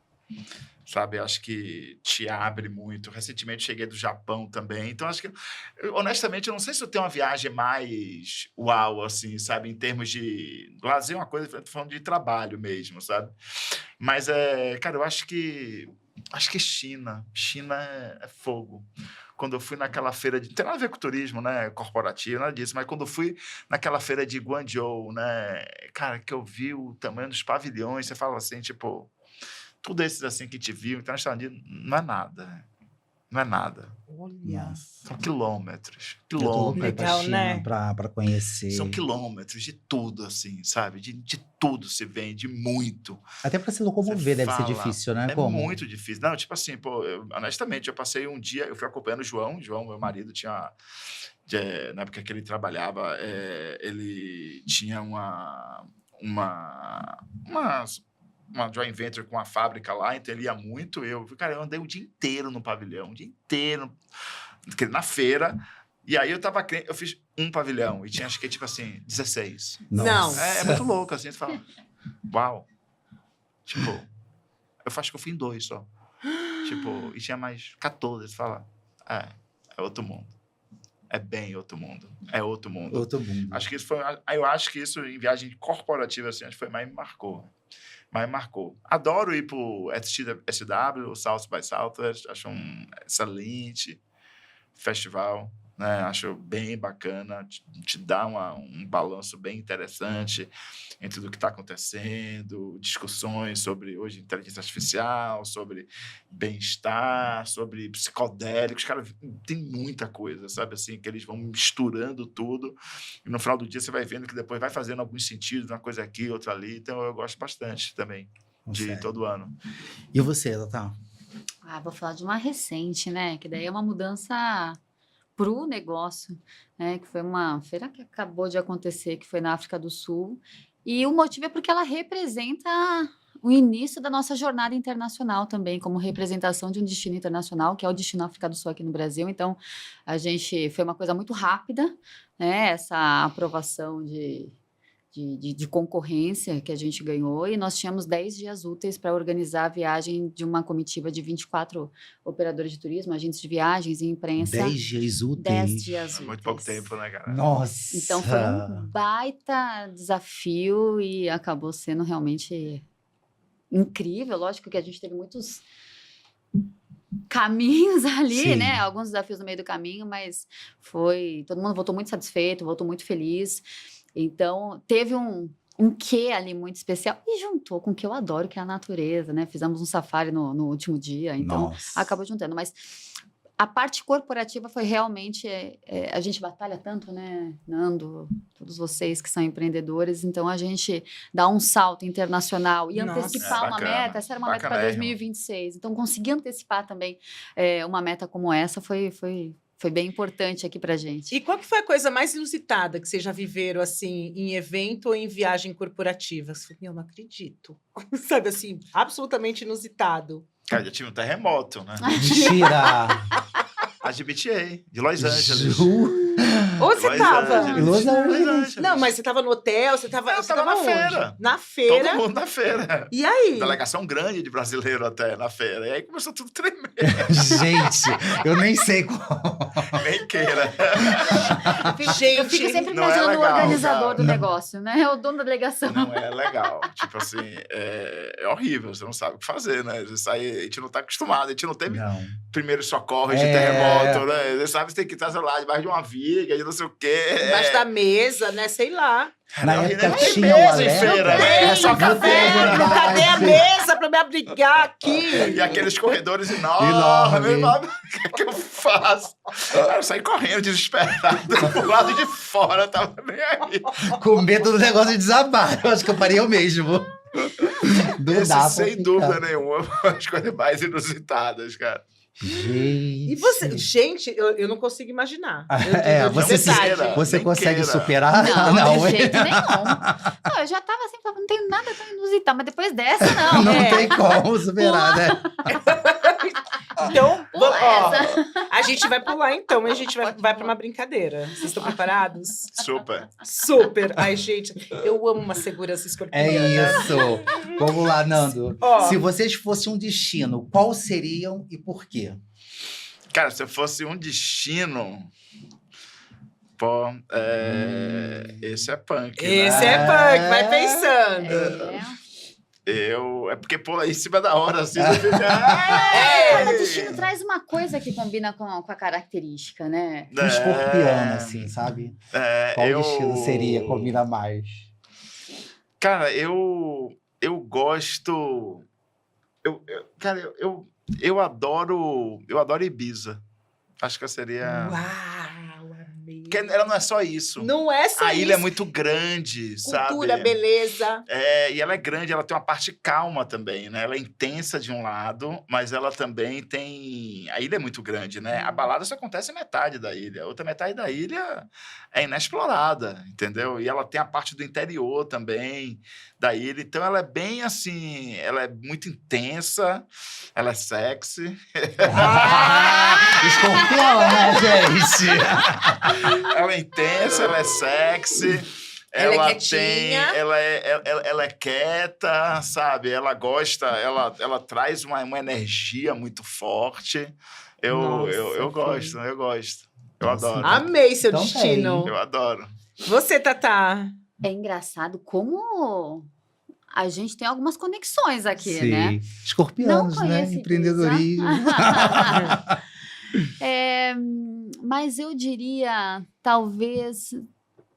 Sabe, acho que te abre muito. Recentemente cheguei do Japão também, então acho que, honestamente, eu não sei se eu tenho uma viagem mais uau, assim, sabe, em termos de lazer, uma coisa, tô falando de trabalho mesmo, sabe? Mas, cara, eu acho que China é fogo. Quando eu fui naquela feira de... Não tem nada a ver com turismo, né? Corporativo, nada disso. Mas quando eu fui naquela feira de Guangzhou, né? Cara, que eu vi o tamanho dos pavilhões, você fala assim, tipo... Tudo esses assim que te viu, então não é nada. Não é nada. Olha. São quilômetros. Eu tô louco pra ir pra Legal, China, né? pra conhecer. São quilômetros de tudo, assim, sabe? De tudo se vende, muito. Até pra se locomover Você deve ser fala, difícil, né? É Como? muito difícil. Não, tipo assim, pô, honestamente, eu passei um dia, eu fui acompanhando o João, meu marido, tinha... na época que ele trabalhava, ele tinha uma joint venture com a fábrica lá, então ele ia muito. Eu andei o dia inteiro no pavilhão, na feira. E aí eu fiz um pavilhão e tinha, acho que, tipo assim, 16. Não. É muito louco, assim, você fala, uau. Tipo, eu acho que eu fui em 2 só. Tipo, e tinha mais 14, você fala, é outro mundo. É bem outro mundo. É outro mundo. Outro mundo. Acho que isso foi... Eu acho que isso, em viagem corporativa, assim, acho que foi mais me marcou. Adoro ir pro SW, South by Southwest. Acho um excelente festival, né? Acho bem bacana. Te dá um balanço bem interessante entre tudo que está acontecendo, discussões sobre, hoje, inteligência artificial, sobre bem-estar, sobre psicodélicos. Cara, tem muita coisa, sabe? Assim, que eles vão misturando tudo e no final do dia você vai vendo que depois vai fazendo alguns sentidos, uma coisa aqui, outra ali. Então, eu gosto bastante também de ir todo ano. E você, Tatá? Vou falar de uma recente, né? Que daí é uma mudança pro negócio, né? Que foi uma feira que acabou de acontecer, que foi na África do Sul. E o motivo é porque ela representa o início da nossa jornada internacional também, como representação de um destino internacional, que é o Destino África do Sul aqui no Brasil. Então, foi uma coisa muito rápida, né? Essa aprovação de concorrência que a gente ganhou, e nós tínhamos 10 dias úteis para organizar a viagem de uma comitiva de 24 operadores de turismo, agentes de viagens e imprensa. 10 dias úteis. 10 dias úteis. Muito pouco tempo, né, cara? Nossa! Então foi um baita desafio e acabou sendo realmente incrível. Lógico que a gente teve muitos caminhos ali, Sim. né? Alguns desafios no meio do caminho, mas todo mundo voltou muito satisfeito, voltou muito feliz. Então, teve um quê ali muito especial e juntou com o que eu adoro, que é a natureza, né? Fizemos um safari no último dia, então acabou juntando. Mas a parte corporativa foi realmente... a gente batalha tanto, né, Nando? Todos vocês que são empreendedores. Então, a gente dá um salto internacional e antecipar uma meta. Essa era uma meta para 2026. Então, conseguir antecipar também uma meta como essa foi bem importante aqui pra gente. E qual que foi a coisa mais inusitada que vocês já viveram, assim, em evento ou em viagem corporativa? Você falou, não acredito. Sabe, assim, absolutamente inusitado. Cara, já tive um terremoto, né? Mentira! A de BTA, de Los Angeles. Onde você tava? Los Angeles. Não, mas você tava no hotel, você tava... Eu você tava na onde? feira. Na feira? Todo mundo na feira. E aí? Delegação grande de brasileiro até na feira. E aí começou tudo a tremer. Gente, eu nem sei qual. Nem queira. Gente, eu fico sempre não é imaginando legal, o organizador cara. do negócio, né? É o dono da delegação. Não é legal. Tipo assim, é horrível. Você não sabe o que fazer, né? Você sai, a gente não tá acostumado. A gente não teve primeiro socorro de terremoto, né? Você sabe que você tem que estar, sei lá, debaixo de uma viga, de não sei o quê. Debaixo da mesa, né? Sei lá. Na época tem tinha o mesa em alerta. feira, né? É só cadeira. Cadê a mesa pra me abrigar aqui? E aqueles corredores enormes. O que eu faço? Eu saí correndo, desesperado, pro lado de fora, tava nem aí. Com medo do negócio de desabar. Eu acho que eu faria eu mesmo. Esse, sem dúvida nenhuma, as coisas mais inusitadas, cara. Gente. E você, gente, eu não consigo imaginar. Você consegue superar? Não, de jeito nenhum. Não, eu já tava assim, falando, não tenho nada tão inusitado, mas depois dessa, não. Não tem como superar, né? Então, Pula ó, essa. a gente vai pular então e a gente vai para uma brincadeira. Vocês estão preparados? Super. Super. Ai, gente, eu amo uma segurança escorpiana. É isso. Vamos lá, Nando. Ó. Se vocês fossem um destino, qual seriam e por quê? Cara, se eu fosse um destino... Pô, esse é punk, né? Esse é punk, vai pensando. É. É porque, pô, em cima da hora, assim, você fica... Cada destino traz uma coisa que combina com a característica, né? Um escorpiano, assim, sabe? Qual destino seria, combina mais? Cara, eu gosto... Cara, eu adoro Ibiza. Acho que eu seria... Uau, amei. Porque ela não é só isso. Não é só A isso. ilha é muito grande, Cultura, sabe? beleza. E ela é grande, ela tem uma parte calma também, né? Ela é intensa de um lado, mas ela também tem... A ilha é muito grande, né? A balada só acontece em metade da ilha. A outra metade da ilha é inexplorada, entendeu? E ela tem a parte do interior também da ilha. Então, ela é bem assim... Ela é muito intensa, ela é sexy. Escorpião, né, gente? Ela é intensa, ela é sexy. Ela é Ela quietinha. ela é quieta, sabe? Ela gosta, ela traz uma energia muito forte. Nossa, Eu gosto. Eu Nossa. adoro. Amei seu Também. destino. Eu adoro. Você, Tatá. É engraçado como a gente tem algumas conexões aqui, Sim. né? Escorpianos, né? conheço Empreendedorismo. Mas eu diria, talvez,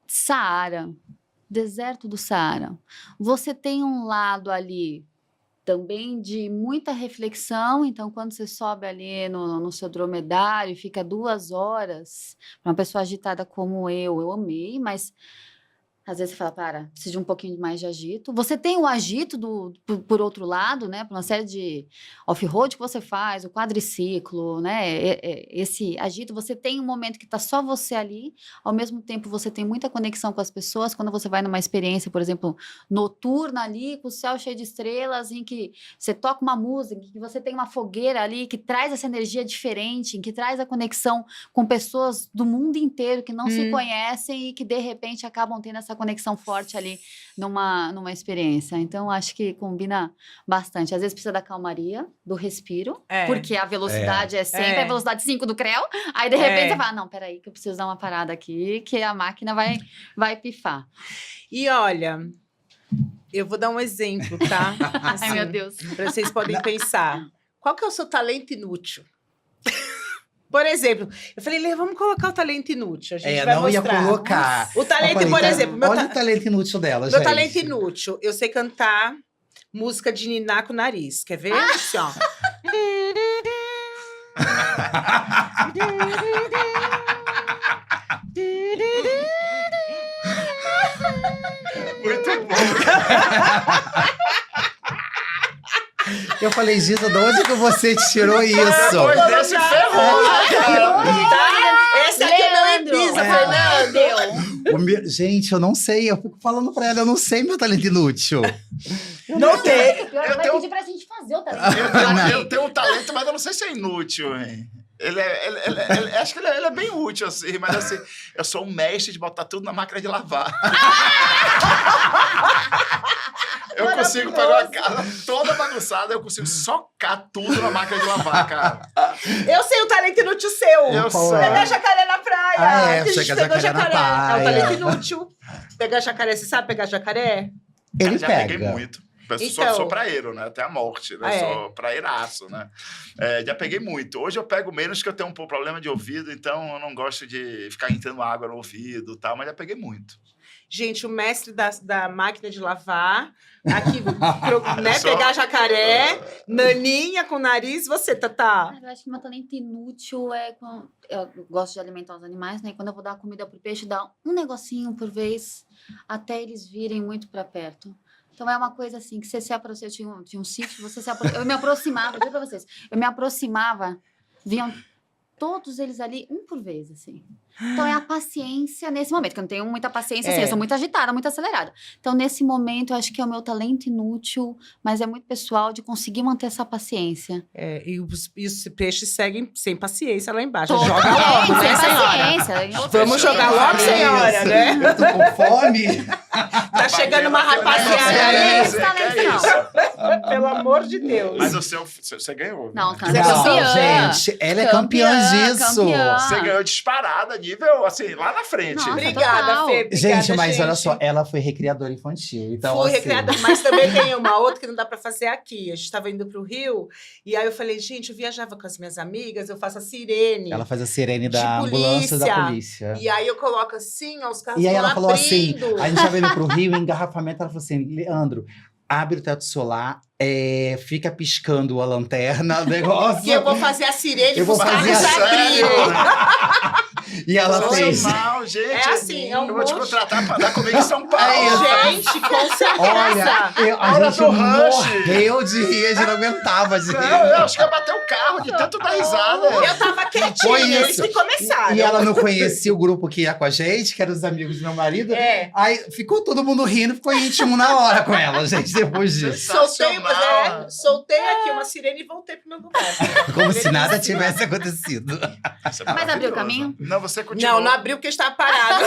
Saara, deserto do Saara. Você tem um lado ali também de muita reflexão, então quando você sobe ali no seu dromedário e fica 2 horas, para uma pessoa agitada como eu amei, mas às vezes você fala, preciso de um pouquinho mais de agito. Você tem o agito por outro lado, né? Por uma série de off-road que você faz, o quadriciclo, né? Esse agito, você tem um momento que está só você ali, ao mesmo tempo você tem muita conexão com as pessoas. Quando você vai numa experiência, por exemplo, noturna ali, com o céu cheio de estrelas, em que você toca uma música, em que você tem uma fogueira ali, que traz essa energia diferente, em que traz a conexão com pessoas do mundo inteiro que não se conhecem e que, de repente, acabam tendo essa conexão forte ali numa experiência. Então, acho que combina bastante. Às vezes precisa da calmaria, do respiro, porque a velocidade é sempre a velocidade 5 do CREO. Aí, de repente, você fala, não, peraí, que eu preciso dar uma parada aqui, que a máquina vai pifar. E olha, eu vou dar um exemplo, tá? Assim, Ai, meu Deus. para vocês podem pensar. Qual que é o seu talento inútil? Por exemplo, eu falei, Lê, vamos colocar o talento inútil. A gente vai não mostrar. ia colocar. O talento, Eu falei, por tá, exemplo, olha o talento inútil dela, meu gente. talento inútil. Eu sei cantar música de ninar com o nariz. Quer ver? Assim, ó. Muito bom. Eu falei, Giza, de onde que você tirou isso? Depois desse ferrou, né, cara? Tá? Esse aqui é o meu Leandro, Ibiza, Fernando. Gente, eu não sei. Eu fico falando pra ela, eu não sei meu talento inútil. Não tem. Vai tenho- pedir pra gente fazer o talento. Eu tenho um talento, mas eu não sei se é inútil, hein? Acho que ele é bem útil, assim, mas assim, eu sou um mestre de botar tudo na máquina de lavar. Eu consigo pegar uma casa toda bagunçada, eu consigo socar tudo na máquina de lavar, cara. Eu sei o talento inútil seu. Eu Qual sei. é? Pegar jacaré na praia. Ah, é, Que a gente pegar pegou jacaré na É o praia. talento inútil. Pegar jacaré. Você sabe pegar jacaré? Ele Já pega. peguei muito. Eu Então. sou praeiro, né? Até a morte, né? Sou praeiraço, né? Já peguei muito. Hoje eu pego menos, que eu tenho um problema de ouvido, então eu não gosto de ficar entrando água no ouvido e tal, mas já peguei muito. Gente, o mestre da máquina de lavar, aqui, né, Só- pegar jacaré, naninha com nariz, você, Tatá. Eu acho que meu talento inútil é quando eu gosto de alimentar os animais, né? E quando eu vou dar comida pro peixe, dar um negocinho por vez até eles virem muito para perto. Então é uma coisa assim que você se aproxima. Eu tinha um sítio, eu me aproximava, vou dizer pra vocês. Eu me aproximava, vinham todos eles ali, um por vez, assim. Então, é a paciência nesse momento, que eu não tenho muita paciência, assim, eu sou muito agitada, muito acelerada. Então, nesse momento, eu acho que é o meu talento inútil, mas é muito pessoal de conseguir manter essa paciência. E os peixes seguem sem paciência lá embaixo. Totalmente, Joga logo, né, sem senhora? paciência. Vamos jogar logo, senhora, né? Eu tô com fome. Tá chegando uma rapaziada É, ali. esse talento não. Pelo amor de Deus. Mas você ganhou. Não, né? cara, Você é Não, campeã. gente, ela é campeã disso. campeã. Você ganhou disparada, nível, assim, lá na frente. Nossa, Obrigada, total. Fê. Obrigada, Gente, mas gente. olha só, ela foi recreadora infantil. Então, Fui assim, recreadora, mas também tem uma outra que não dá pra fazer aqui. A gente estava indo pro Rio, e aí eu falei, gente, eu viajava com as minhas amigas, eu faço a sirene. ela faz a sirene De da ambulância da polícia. polícia. E aí eu coloco assim, ó, os carros E aí vão ela falou assim, abrindo. a gente tava indo pro Rio, em engarrafamento, ela falou assim, Leandro, abre o teto solar, fica piscando a lanterna, o negócio. Que eu vou fazer a sirene Eu vou pros fazer carros a abrirem. E ela fez. Mal, gente. É assim, é um eu vou te monte. contratar pra dar comigo em São Paulo. É isso. Gente, com certeza. Olha, a Olha gente do rush. morreu de rir, a gente não aguentava de rir. Não, eu acho que ia bater o carro de tanto dar risada. Eu tava Foi quietinha, eles isso. que começaram. E ela não conhecia o grupo que ia com a gente, que eram os amigos do meu marido. É. Aí ficou todo mundo rindo, ficou íntimo na hora com ela, gente, depois disso. Soltei aqui uma sirene e voltei pro meu lugar. Como se nada tivesse acontecido. Isso é Mas abriu o maravilhoso. caminho? Não, você continua. Não, não abriu porque estava parado.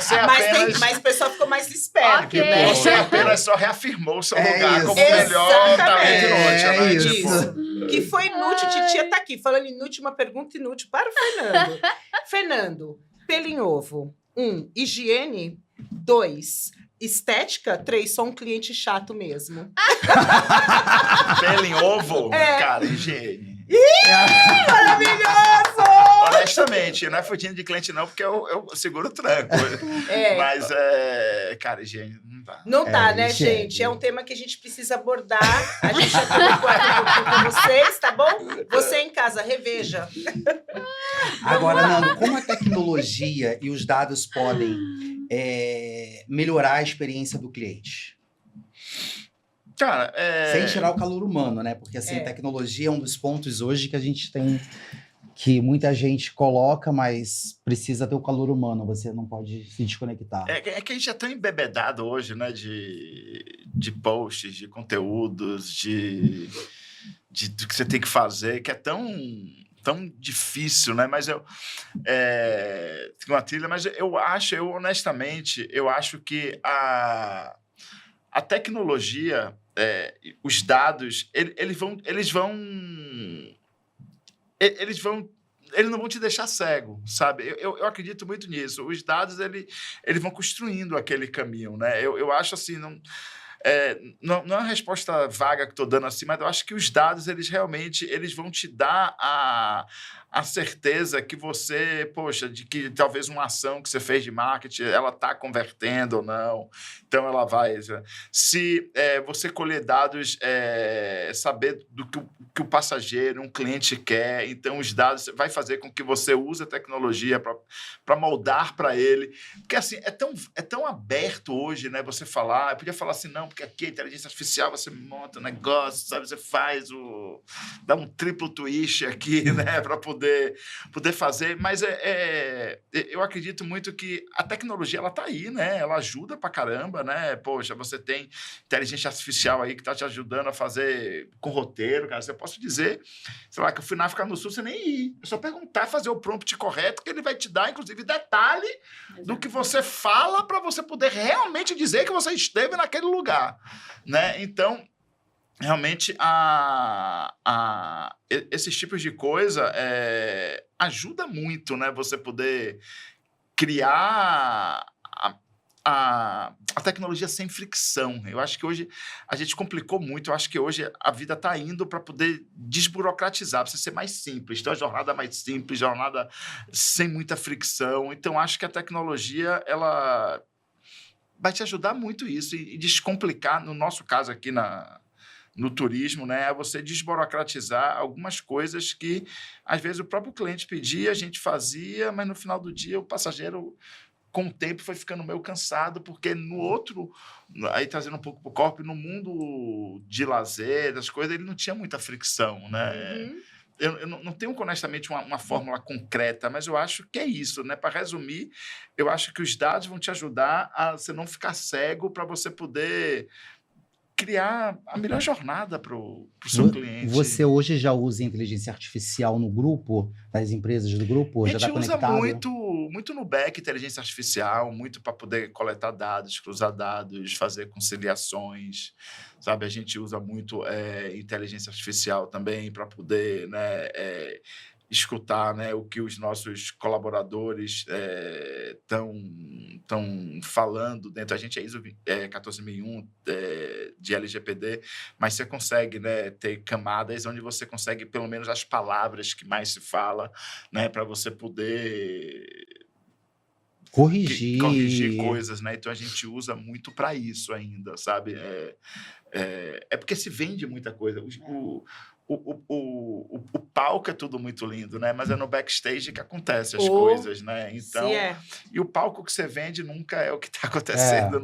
Você Mas o pessoal ficou mais esperto, Ok. né? Você apenas só reafirmou o seu É lugar isso. como o melhor talento inútil, né? É isso. Isso. Que foi inútil, titia tá aqui. Falando inútil, uma pergunta inútil para o Fernando. Fernando, pelo em ovo. 1, higiene. 2, estética. 3, sou um cliente chato mesmo. Pelo em ovo, É. cara, higiene. Maravilhoso! Honestamente, não é fugindo de cliente não, porque eu seguro o tranco. É. Mas, cara, higiene, não dá. Não tá, né, higiene. gente? É um tema que a gente precisa abordar. A gente já colocou aqui um pouquinho com vocês, tá bom? Você em casa, reveja. Agora, Nando, como a tecnologia e os dados podem melhorar a experiência do cliente? Cara, Sem tirar o calor humano, né? Porque, assim, É. tecnologia é um dos pontos hoje que a gente tem... Que muita gente coloca, mas precisa ter o calor humano. Você não pode se desconectar. É que a gente é tão embebedado hoje, né? De posts, de conteúdos, do que você tem que fazer, que é tão difícil, né? Mas tem uma trilha, mas honestamente, eu acho que a tecnologia, os dados, eles não vão te deixar cego, sabe? Eu acredito muito nisso. Os dados, eles vão construindo aquele caminho, né? Eu acho assim, não é uma resposta vaga que estou dando assim, mas eu acho que os dados, eles vão te dar a certeza que você, poxa, de que talvez uma ação que você fez de marketing, ela está convertendo ou não. Então, ela vai... Se você colher dados, saber do que o passageiro, um cliente quer, então os dados vai fazer com que você use a tecnologia para moldar para ele. Porque, assim, é tão aberto hoje, né? Você falar... Eu podia falar assim, não, porque aqui a inteligência artificial, você monta um negócio, sabe? Você dá um triplo twist aqui, né? Para poder fazer, mas eu acredito muito que a tecnologia, ela tá aí, né? Ela ajuda pra caramba, né? Poxa, você tem inteligência artificial aí que tá te ajudando a fazer com roteiro, cara. Eu posso dizer, sei lá, que eu fui na África do Sul, você nem ir. É só perguntar, fazer o prompt correto, que ele vai te dar, inclusive, detalhe do que você fala para você poder realmente dizer que você esteve naquele lugar, né? Então, realmente, esses tipos de coisa ajuda muito, né? Você poder criar a tecnologia sem fricção. Eu acho que hoje a gente complicou muito. Eu acho que hoje a vida está indo para poder desburocratizar, para ser mais simples. Então, a jornada mais simples, jornada sem muita fricção. Então, acho que a tecnologia, ela vai te ajudar muito isso e descomplicar, no nosso caso aqui no turismo, né, é você desburocratizar algumas coisas que, às vezes, o próprio cliente pedia, a gente fazia, mas no final do dia o passageiro, com o tempo, foi ficando meio cansado, porque no outro, aí trazendo um pouco para o corpo, no mundo de lazer, das coisas, ele não tinha muita fricção, né? Uhum. eu não tenho honestamente uma fórmula concreta, mas eu acho que é isso, né? Para resumir, eu acho que os dados vão te ajudar a você não ficar cego para você poder criar a melhor jornada para o seu cliente. Você hoje já usa inteligência artificial no grupo, nas empresas do grupo? Já A está gente usa conectado? muito no back inteligência artificial, muito para poder coletar dados, cruzar dados, fazer conciliações, sabe? A gente usa muito inteligência artificial também para poder, né, escutar, né, o que os nossos colaboradores estão falando dentro. A gente é ISO 14001 de LGPD, mas você consegue, né, ter camadas onde você consegue pelo menos as palavras que mais se fala, né, para você poder corrigir coisas, né? Então a gente usa muito para isso ainda, sabe? É porque se vende muita coisa. O palco é tudo muito lindo, né? Mas é no backstage que acontecem as coisas, né? Então, e o palco que você vende nunca é o que está acontecendo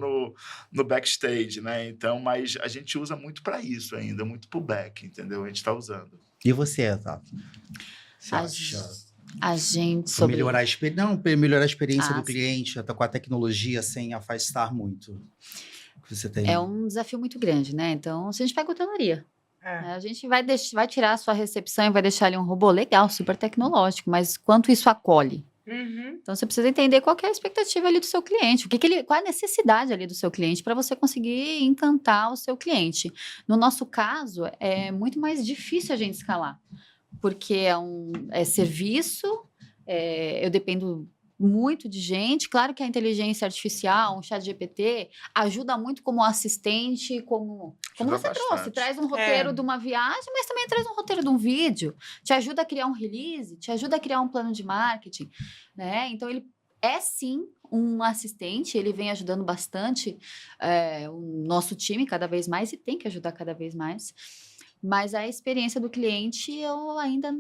no backstage, né? Então, mas a gente usa muito para isso ainda, muito para o back, entendeu? A gente está usando. E você, Tato? A gente melhorar melhorar a experiência do cliente, até com a tecnologia, sem afastar muito. Você tem... É um desafio muito grande, né? Então, se a gente pega hotelaria, a gente vai tirar a sua recepção e vai deixar ali um robô legal, super tecnológico, mas quanto isso acolhe? Então, você precisa entender qual que é a expectativa ali do seu cliente, qual é a necessidade ali do seu cliente para você conseguir encantar o seu cliente. No nosso caso, é muito mais difícil a gente escalar, porque é serviço, eu dependo muito de gente. Claro que a inteligência artificial, um chat GPT, ajuda muito como assistente, como você trouxe. Traz um roteiro de uma viagem, mas também traz um roteiro de um vídeo. Te ajuda a criar um release, te ajuda a criar um plano de marketing, né? Então, ele é sim um assistente, ele vem ajudando bastante o nosso time cada vez mais e tem que ajudar cada vez mais. Mas a experiência do cliente, eu ainda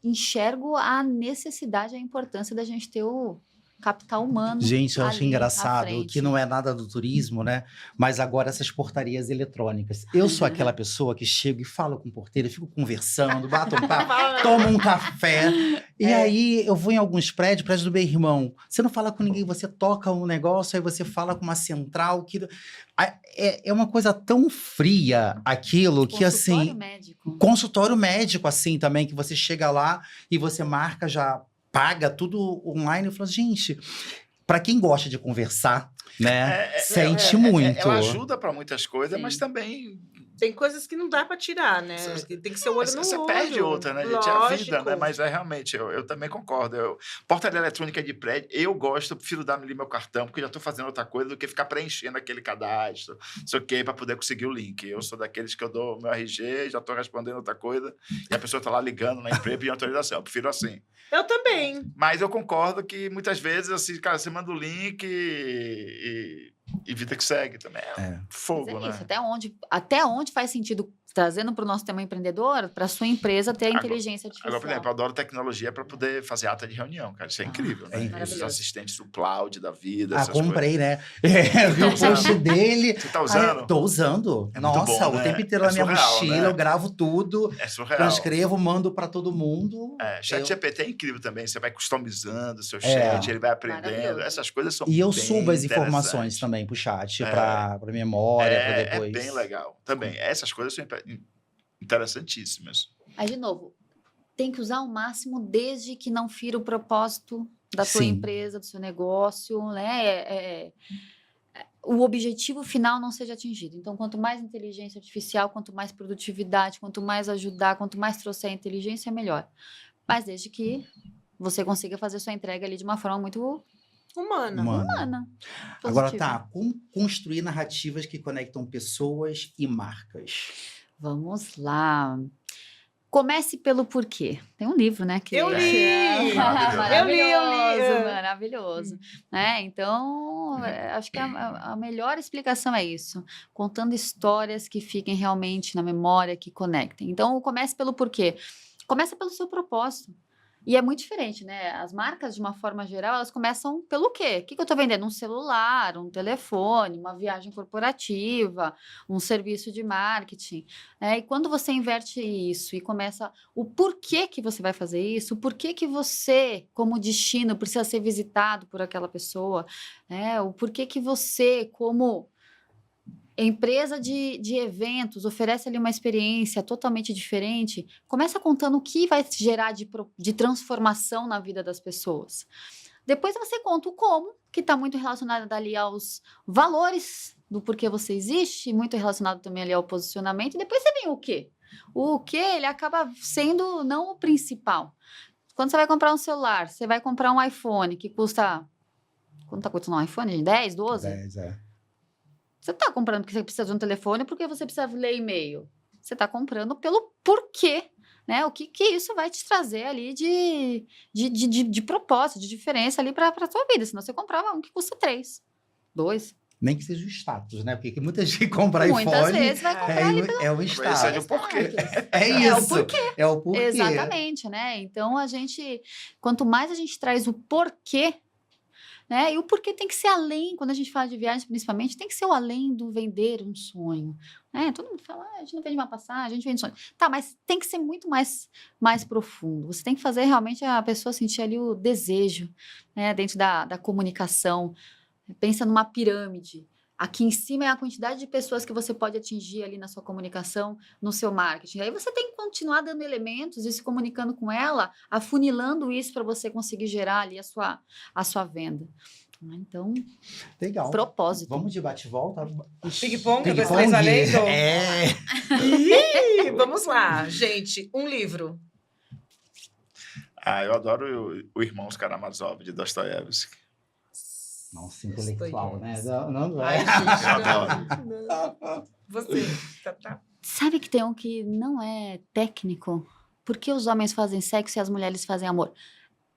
enxergo a necessidade, a importância da gente ter o capital humano. Gente, eu acho engraçado que não é nada do turismo, né? Mas agora essas portarias eletrônicas. Eu sou aquela pessoa que chego e falo com o porteiro, fico conversando, bato um papo, tomo um café. E aí eu vou em alguns prédio do meu irmão. Você não fala com ninguém, você toca um negócio, aí você fala com uma central que... É uma coisa tão fria aquilo que assim... Consultório médico, assim, também, que você chega lá e você marca, já paga tudo online. Eu falo, gente, para quem gosta de conversar, né, sente muito. Ela ajuda para muitas coisas, mas também... Tem coisas que não dá para tirar, né? Tem que ser o olho no olho. Você perde outra, né, gente? É a vida, né? Mas realmente, eu também concordo. Portaria eletrônica de prédio, eu prefiro dar ali meu cartão, porque eu já estou fazendo outra coisa do que ficar preenchendo aquele cadastro, não sei o quê, para poder conseguir o link. Eu sou daqueles que eu dou meu RG, já estou respondendo outra coisa, e a pessoa está lá ligando na empresa pedindo autorização. Eu prefiro assim. Eu também. Mas eu concordo que muitas vezes, assim, cara, você manda o link e vida que segue também. Fogo, né? Isso, até onde faz sentido, trazendo para o nosso tema empreendedor, para a sua empresa ter a inteligência artificial. Agora, por exemplo, eu adoro tecnologia para poder fazer ata de reunião, cara. Isso é incrível, né? Esses assistentes do cloud, da vida, essas comprei, coisas. né? Vi o post dele. Você tá usando? Tô usando. Nossa, bom, o tempo inteiro na minha mochila, né? Eu gravo tudo. É surreal. Transcrevo, mando para todo mundo. Chat GPT é incrível também. Você vai customizando o seu chat, ele vai aprendendo. Essas coisas são E eu subo as informações também pro chat, para memória, para depois. É bem legal também. Essas coisas são interessantíssimas. Aí, de novo, tem que usar ao máximo desde que não fira o propósito da sua empresa, do seu negócio, né? O objetivo final não seja atingido. Então, quanto mais inteligência artificial, quanto mais produtividade, quanto mais ajudar, quanto mais trouxer a inteligência, é melhor. Mas desde que você consiga fazer sua entrega ali de uma forma muito... Humana. Agora como construir narrativas que conectam pessoas e marcas? Vamos lá. Comece pelo porquê. Tem um livro, né? Que eu li! Maravilhoso. Né? Então, acho que a melhor explicação é isso. Contando histórias que fiquem realmente na memória, que conectem. Então, comece pelo porquê. Começa pelo seu propósito. E é muito diferente, né? As marcas, de uma forma geral, elas começam pelo quê? O que eu estou vendendo? Um celular, um telefone, uma viagem corporativa, um serviço de marketing. Né? E quando você inverte isso e começa o porquê que você vai fazer isso, o porquê que você, como destino, precisa ser visitado por aquela pessoa, né? O porquê que você, como empresa de eventos, oferece ali uma experiência totalmente diferente, começa contando o que vai gerar de transformação na vida das pessoas. Depois você conta o como, que está muito relacionado ali aos valores do porquê você existe, muito relacionado também ali ao posicionamento, e depois você vem o quê? O quê, ele acaba sendo não o principal. Quando você vai comprar um celular, você vai comprar um iPhone que custa... Quanto está custando um iPhone? 10, 12? 10, Você está comprando porque você precisa de um telefone ou porque você precisa ler e-mail? Você está comprando pelo porquê, né? O que isso vai te trazer ali de propósito, de diferença ali para a sua vida. Senão você comprava um que custa 3, 2. Nem que seja o status, né? Porque muita gente compra Muitas iPhone. vezes vai comprar ali pelo É o Mas status. seja o porquê. É É o isso. porquê. É o porquê. Exatamente, né? Então, quanto mais a gente traz o porquê, né? E o porquê tem que ser além, quando a gente fala de viagem, principalmente, tem que ser o além do vender um sonho. Né? Todo mundo fala, a gente não vende uma passagem, a gente vende sonho. Tá, mas tem que ser muito mais profundo. Você tem que fazer realmente a pessoa sentir ali o desejo, né? Dentro da comunicação. Pensa numa pirâmide. Aqui em cima é a quantidade de pessoas que você pode atingir ali na sua comunicação, no seu marketing. Aí você tem que continuar dando elementos e se comunicando com ela, afunilando isso para você conseguir gerar ali a sua venda. Então, Legal. propósito. Vamos de bate-volta? Ping-pong, Ping-pong. 2, 3, valendo? É. Ih, vamos lá, gente. Um livro. Eu adoro o Irmãos Karamazov, de Dostoiévski. Nossa, intelectual, né? Dostoiévski. Não Ai, é. gente, não. Você, tá. Sabe que tem um que não é técnico? Por que os homens fazem sexo e as mulheres fazem amor?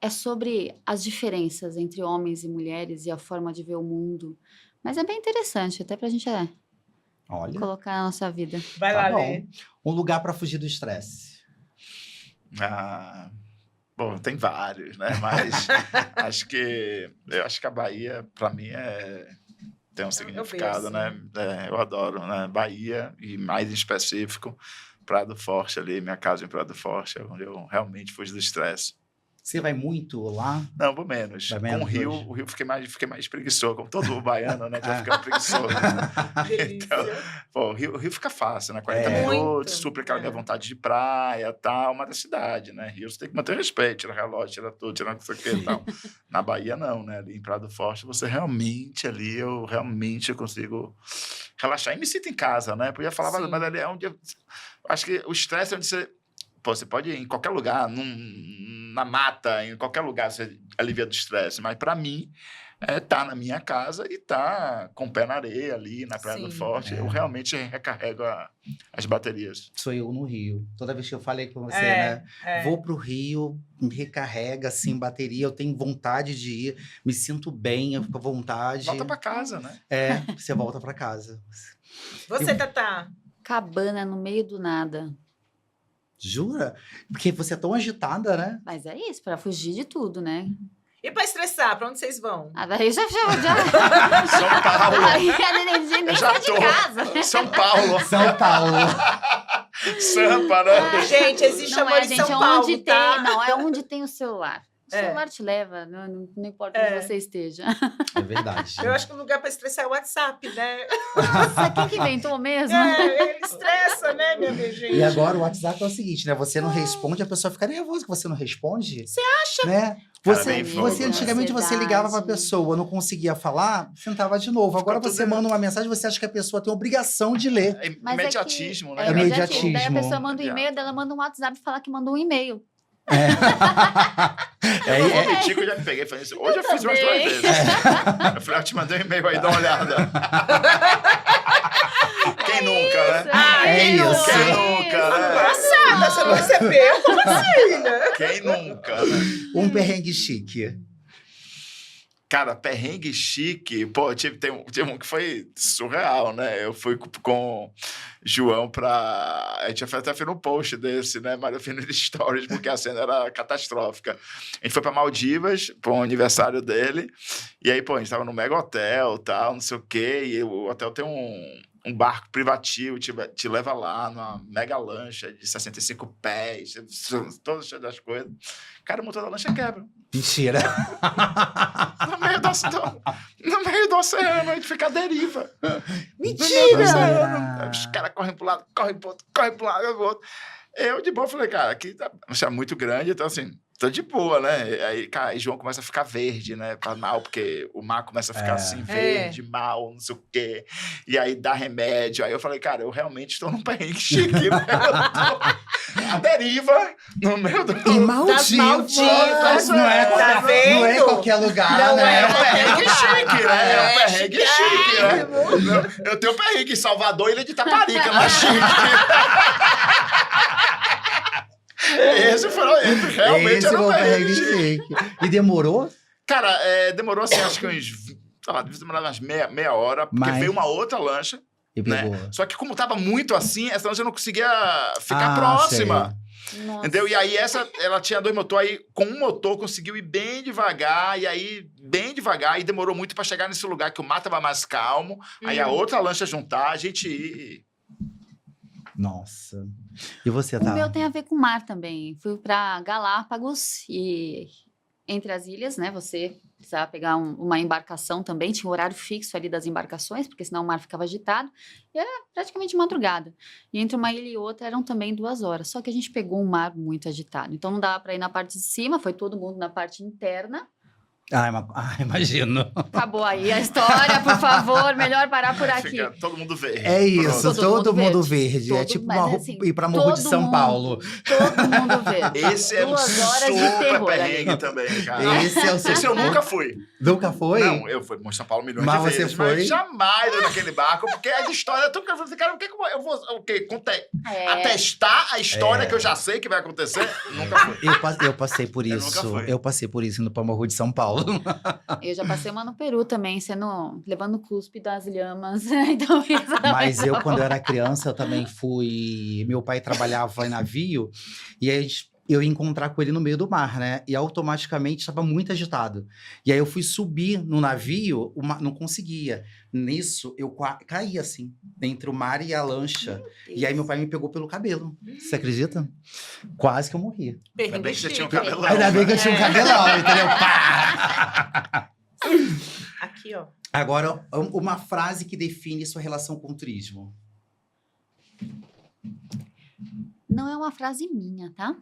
É sobre as diferenças entre homens e mulheres e a forma de ver o mundo. Mas é bem interessante, até pra gente Olha, colocar na nossa vida. Vai tá lá, bom. Lê. Um lugar para fugir do estresse. Bom, tem vários, né? Mas eu acho que a Bahia, para mim, tem um significado, né? Eu adoro, né? Bahia, e mais em específico, Prado Forte ali, minha casa em Prado Forte, onde eu realmente fujo do estresse. Você vai muito lá? Não, vou menos. Vai Com menos o Rio, hoje? o Rio fiquei mais preguiçoso, como todo baiano, né? Já ficando preguiçoso. Delícia. Então, pô, o Rio fica fácil, né? 40 É. minutos, Muito. supre aquela minha vontade de praia, tal, uma da cidade, né? Rio você tem que manter respeito, tira relógio, tira tudo, tira não sei o que e tal. Na Bahia, não, né? Ali em Prado Forte, você realmente ali, eu consigo relaxar. E me sinto em casa, né? Podia falar, Sim. mas ali é onde acho que o estresse é onde você... Pô, você pode ir em qualquer lugar, na mata, em qualquer lugar, você alivia do estresse. Mas, para mim, tá na minha casa e tá com o pé na areia ali, na Praia do Sim. Forte. Eu realmente recarrego as baterias. Sou eu no Rio. Toda vez que eu falei com você, né? É. Vou pro Rio, me recarrega, assim, bateria. Eu tenho vontade de ir, me sinto bem, eu fico à vontade. Volta para casa, né? Você volta para casa. Você, Tatá. Cabana no meio do nada. Jura? Porque você é tão agitada, né? Mas é isso, para fugir de tudo, né? E pra estressar, pra onde vocês vão? Daí já. São Paulo. Aí a energia nem Já sai de tô. casa. São Paulo. São Paulo. Sampa, né? Gente, existe Não amor é, em gente, São Paulo, onde tá? tem. Não, é onde tem o celular. O É. celular te leva, não importa É. onde você esteja. É verdade. Eu acho que o lugar pra estressar é o WhatsApp, né? Nossa, quem que inventou mesmo? Ele estressa, né, minha gente? E agora o WhatsApp é o seguinte, né? Você não responde, a pessoa fica nervosa que você não responde. Você acha? Né? Cara, Você, bem você fogo, antigamente né? você ligava pra Verdade. pessoa, não conseguia falar, sentava de novo. Agora Fica você tudo- manda uma mensagem, você acha que a pessoa tem obrigação de ler. Mas Imediatismo, é né? que, imediatismo. Daí a pessoa manda um e-mail, dela manda um WhatsApp e fala que mandou um e-mail. Eu o Tico já me peguei e falei isso. Hoje eu fiz umas também. 2 vezes. Eu falei, eu te mandei um e-mail aí, dá uma olhada. Quem nunca, né? É isso. Quem nunca, né? Passada, você não recebeu? Como assim, né? Quem nunca, né? Um perrengue chique. Cara, perrengue chique, pô, tem um que foi surreal, né? Eu fui com João pra... A gente até fez um post desse, né? Mas eu fiz no Stories, porque a cena era catastrófica. A gente foi pra Maldivas, para um aniversário dele, e aí, pô, a gente tava no mega hotel, tal, não sei o quê, e o hotel tem um barco privativo, te leva lá numa mega lancha de 65 pés, todas cheias das coisas. Cara, o motor da lancha quebra. Mentira. No meio do oceano, a gente fica à deriva. Mentira! Os caras correm pro lado, correm pro outro, correm pro lado, correm pro outro. Eu, de boa, falei, cara, aqui tá muito grande, então assim, tô de boa, né? Aí, cara, e João começa a ficar verde, né? Mal, porque o mar começa a ficar assim, verde, mal, não sei o quê. E aí dá remédio. Aí eu falei, cara, eu realmente estou num perrengue chique, né? A deriva no meio E Das Maldivas, não é, tá não é em vendo? qualquer lugar, Não né? é perrengue chique, né? É um perrengue chique, né? chiquérrimo. Eu tenho perrengue em Salvador e Ilha de Taparica, não é chique. Esse realmente Esse era um foi o perrengue perrengue chique. chique. E demorou? Cara, demorou assim, acho que devia demorar umas meia hora, porque Mas- veio uma outra lancha, E né? pegou. Só que como tava muito assim, essa lancha não conseguia ficar Ah, próxima. Nossa. Entendeu? E aí ela tinha 2 motores, aí com um motor conseguiu ir bem devagar, e demorou muito para chegar nesse lugar que o mar tava mais calmo, aí a outra lancha juntar, a gente ir. Nossa. E você, O tá? meu tem a ver com o mar também. Fui para Galápagos e entre as ilhas, né? Você precisava pegar uma embarcação também. Tinha um horário fixo ali das embarcações, porque senão o mar ficava agitado. E era praticamente madrugada. E entre uma ilha e outra eram também 2 horas. Só que a gente pegou um mar muito agitado. Então não dava para ir na parte de cima, foi todo mundo na parte interna. Imagino. Acabou aí a história, por favor. Melhor parar por aqui. Fica todo mundo verde. É isso, Todo todo mundo mundo verde. É Todo- tipo mas, assim, ir pra Morro de todo São mundo, Paulo. Todo mundo verde. Esse é um 2 horas de super terror ali. perrengue também, cara. Esse é o seu. Esse eu nunca fui. Nunca foi? Não, eu fui para São Paulo milhões Mas de você vezes, foi? mas jamais eu naquele barco, porque a história... Eu falei assim, cara, o que eu vou... O quê? É. Atestar a história É. que eu já sei que vai acontecer? Nunca fui. Eu passei por Eu isso. nunca fui. Eu passei por isso indo pra Morro de São Paulo. Eu já passei uma no Peru também, levando cuspe das lhamas. Então, isso Mas também eu, tá quando bom. eu era criança, eu também fui... Meu pai trabalhava em navio e aí eu ia encontrar com ele no meio do mar, né? E automaticamente estava muito agitado. E aí eu fui subir no navio, não conseguia. Nisso, eu caí assim, entre o mar e a lancha. E aí meu pai me pegou pelo cabelo. Você acredita? Quase que eu morri. Ainda bem que você tinha um chique. cabelão. Ainda bem que eu tinha um É. cabelão, entendeu? Pá! Aqui, ó. Agora, uma frase que define sua relação com o turismo. Não é uma frase minha, tá?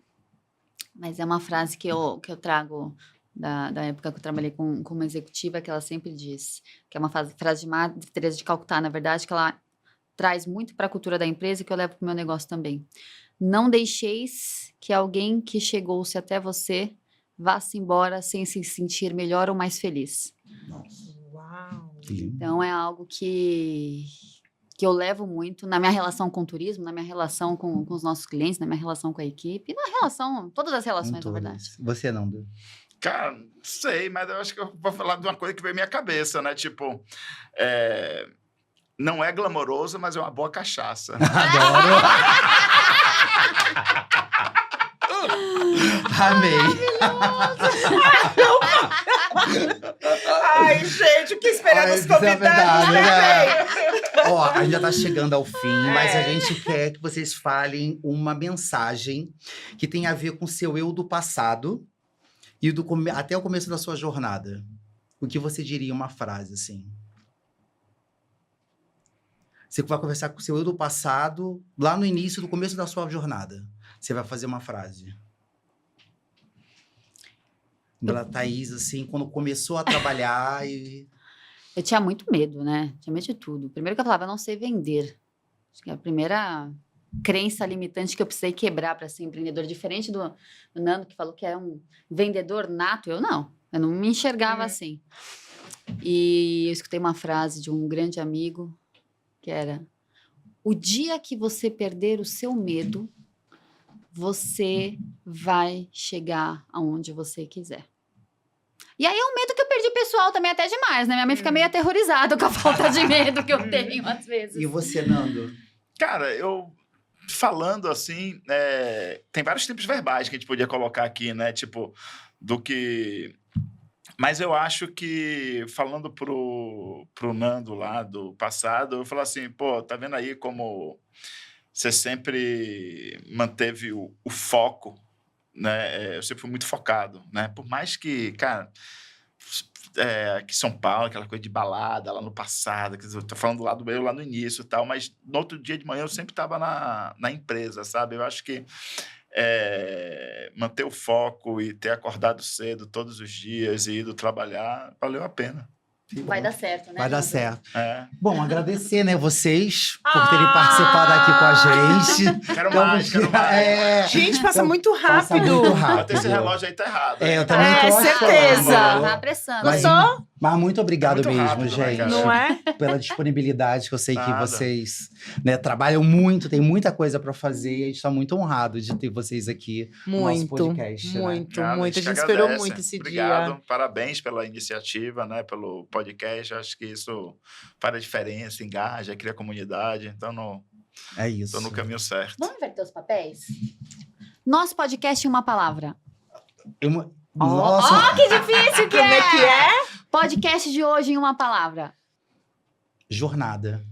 Mas é uma frase que eu trago da época que eu trabalhei com uma executiva, que ela sempre diz, que é uma frase de Madre Teresa de Calcutá, na verdade, que ela traz muito para a cultura da empresa e que eu levo para o meu negócio também. Não deixeis que alguém que chegou-se até você vá-se embora sem se sentir melhor ou mais feliz. Nossa, Uau. que lindo. Então, é algo que eu levo muito na minha relação com o turismo, na minha relação com os nossos clientes, na minha relação com a equipe, e na relação, todas as relações, na verdade. Você não, Du? Cara, não sei, mas eu acho que eu vou falar de uma coisa que veio à minha cabeça, né? Tipo, não é glamouroso, mas é uma boa cachaça. Adoro. Amei. Ai, gente, o que esperamos Isso é convidados, verdade, né, né? véi? Ó, a gente já tá chegando ao fim, mas a É. gente quer que vocês falem uma mensagem que tem a ver com o seu eu do passado e até o começo da sua jornada. O que você diria uma frase, assim? Você vai conversar com o seu eu do passado, lá no início, do começo da sua jornada. Você vai fazer uma frase. Da Thaís, assim, quando começou a trabalhar e... Eu tinha muito medo, né? Tinha medo de tudo. Primeiro que eu falava, eu não sei vender. Acho que é a primeira crença limitante que eu precisei quebrar para ser empreendedor. Diferente do Nando, que falou que é um vendedor nato. Eu não me enxergava assim. E eu escutei uma frase de um grande amigo, que era: o dia que você perder o seu medo, você vai chegar aonde você quiser. E aí é um medo que eu perdi pessoal também até demais, né? Minha mãe fica meio aterrorizada com a falta de medo que eu tenho às vezes. E você, Nando? Cara, eu falando assim, tem vários tipos verbais que a gente podia colocar aqui, né? Tipo, do que... Mas eu acho que, falando pro Nando lá do passado, eu falo assim, pô, tá vendo aí como você sempre manteve o foco, né? Eu sempre fui muito focado, né? Por mais que, cara... aqui em São Paulo, aquela coisa de balada lá no passado, quer dizer, eu tô falando lá do meu, lá no início e tal, mas no outro dia de manhã eu sempre estava na empresa, sabe? Eu acho que manter o foco e ter acordado cedo todos os dias e ido trabalhar, valeu a pena. Vai dar certo, né? Vai dar Nando? certo. É. Bom, agradecer, né, vocês por terem participado aqui com a gente. Quero mais. Gente, passa Então, muito passa rápido. muito Até rápido. esse relógio aí tá errado. Eu também tô achando. certeza. Tá apressando. Mas, aí. mas muito obrigado É muito mesmo, rápido, né, gente. cara? Não é? Pela disponibilidade, que eu sei que Nada. vocês, né, trabalham muito, tem muita coisa para fazer. E a gente está muito honrado de ter vocês aqui no nosso Muito, podcast. Né? muito, Nada, muito. A gente que esperou agradece. muito esse Obrigado, dia. parabéns pela iniciativa, né, pelo podcast. Acho que isso faz a diferença, engaja, cria comunidade. Então, É isso. estou no caminho certo. Vamos inverter os papéis? Nosso podcast em uma palavra. Nossa, Que difícil que Como é que é? Podcast de hoje em uma palavra. jornada.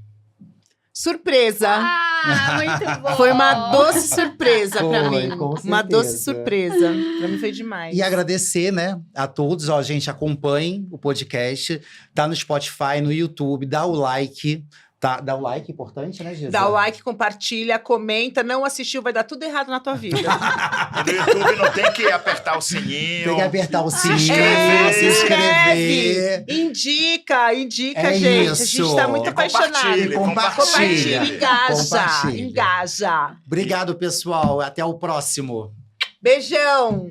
Surpresa. Ah, muito bom. Foi uma doce surpresa pra Foi, mim. com Uma certeza. doce surpresa. Pra mim foi demais. E agradecer, né, a todos. Ó, gente, acompanhem o podcast. Tá no Spotify, no YouTube. Dá o like. Tá? Dá o like, importante, né, Gisele? Dá o like, compartilha, comenta. Não assistiu, vai dar tudo errado na tua vida. E no YouTube não tem que apertar o sininho. Tem que apertar o sininho, inscrever, se inscrever. Indica, É gente. isso. A gente tá muito E apaixonado. compartilhe, Compartilha. Engaja. Compartilha. Engaja. Obrigado, pessoal. Até o próximo. Beijão.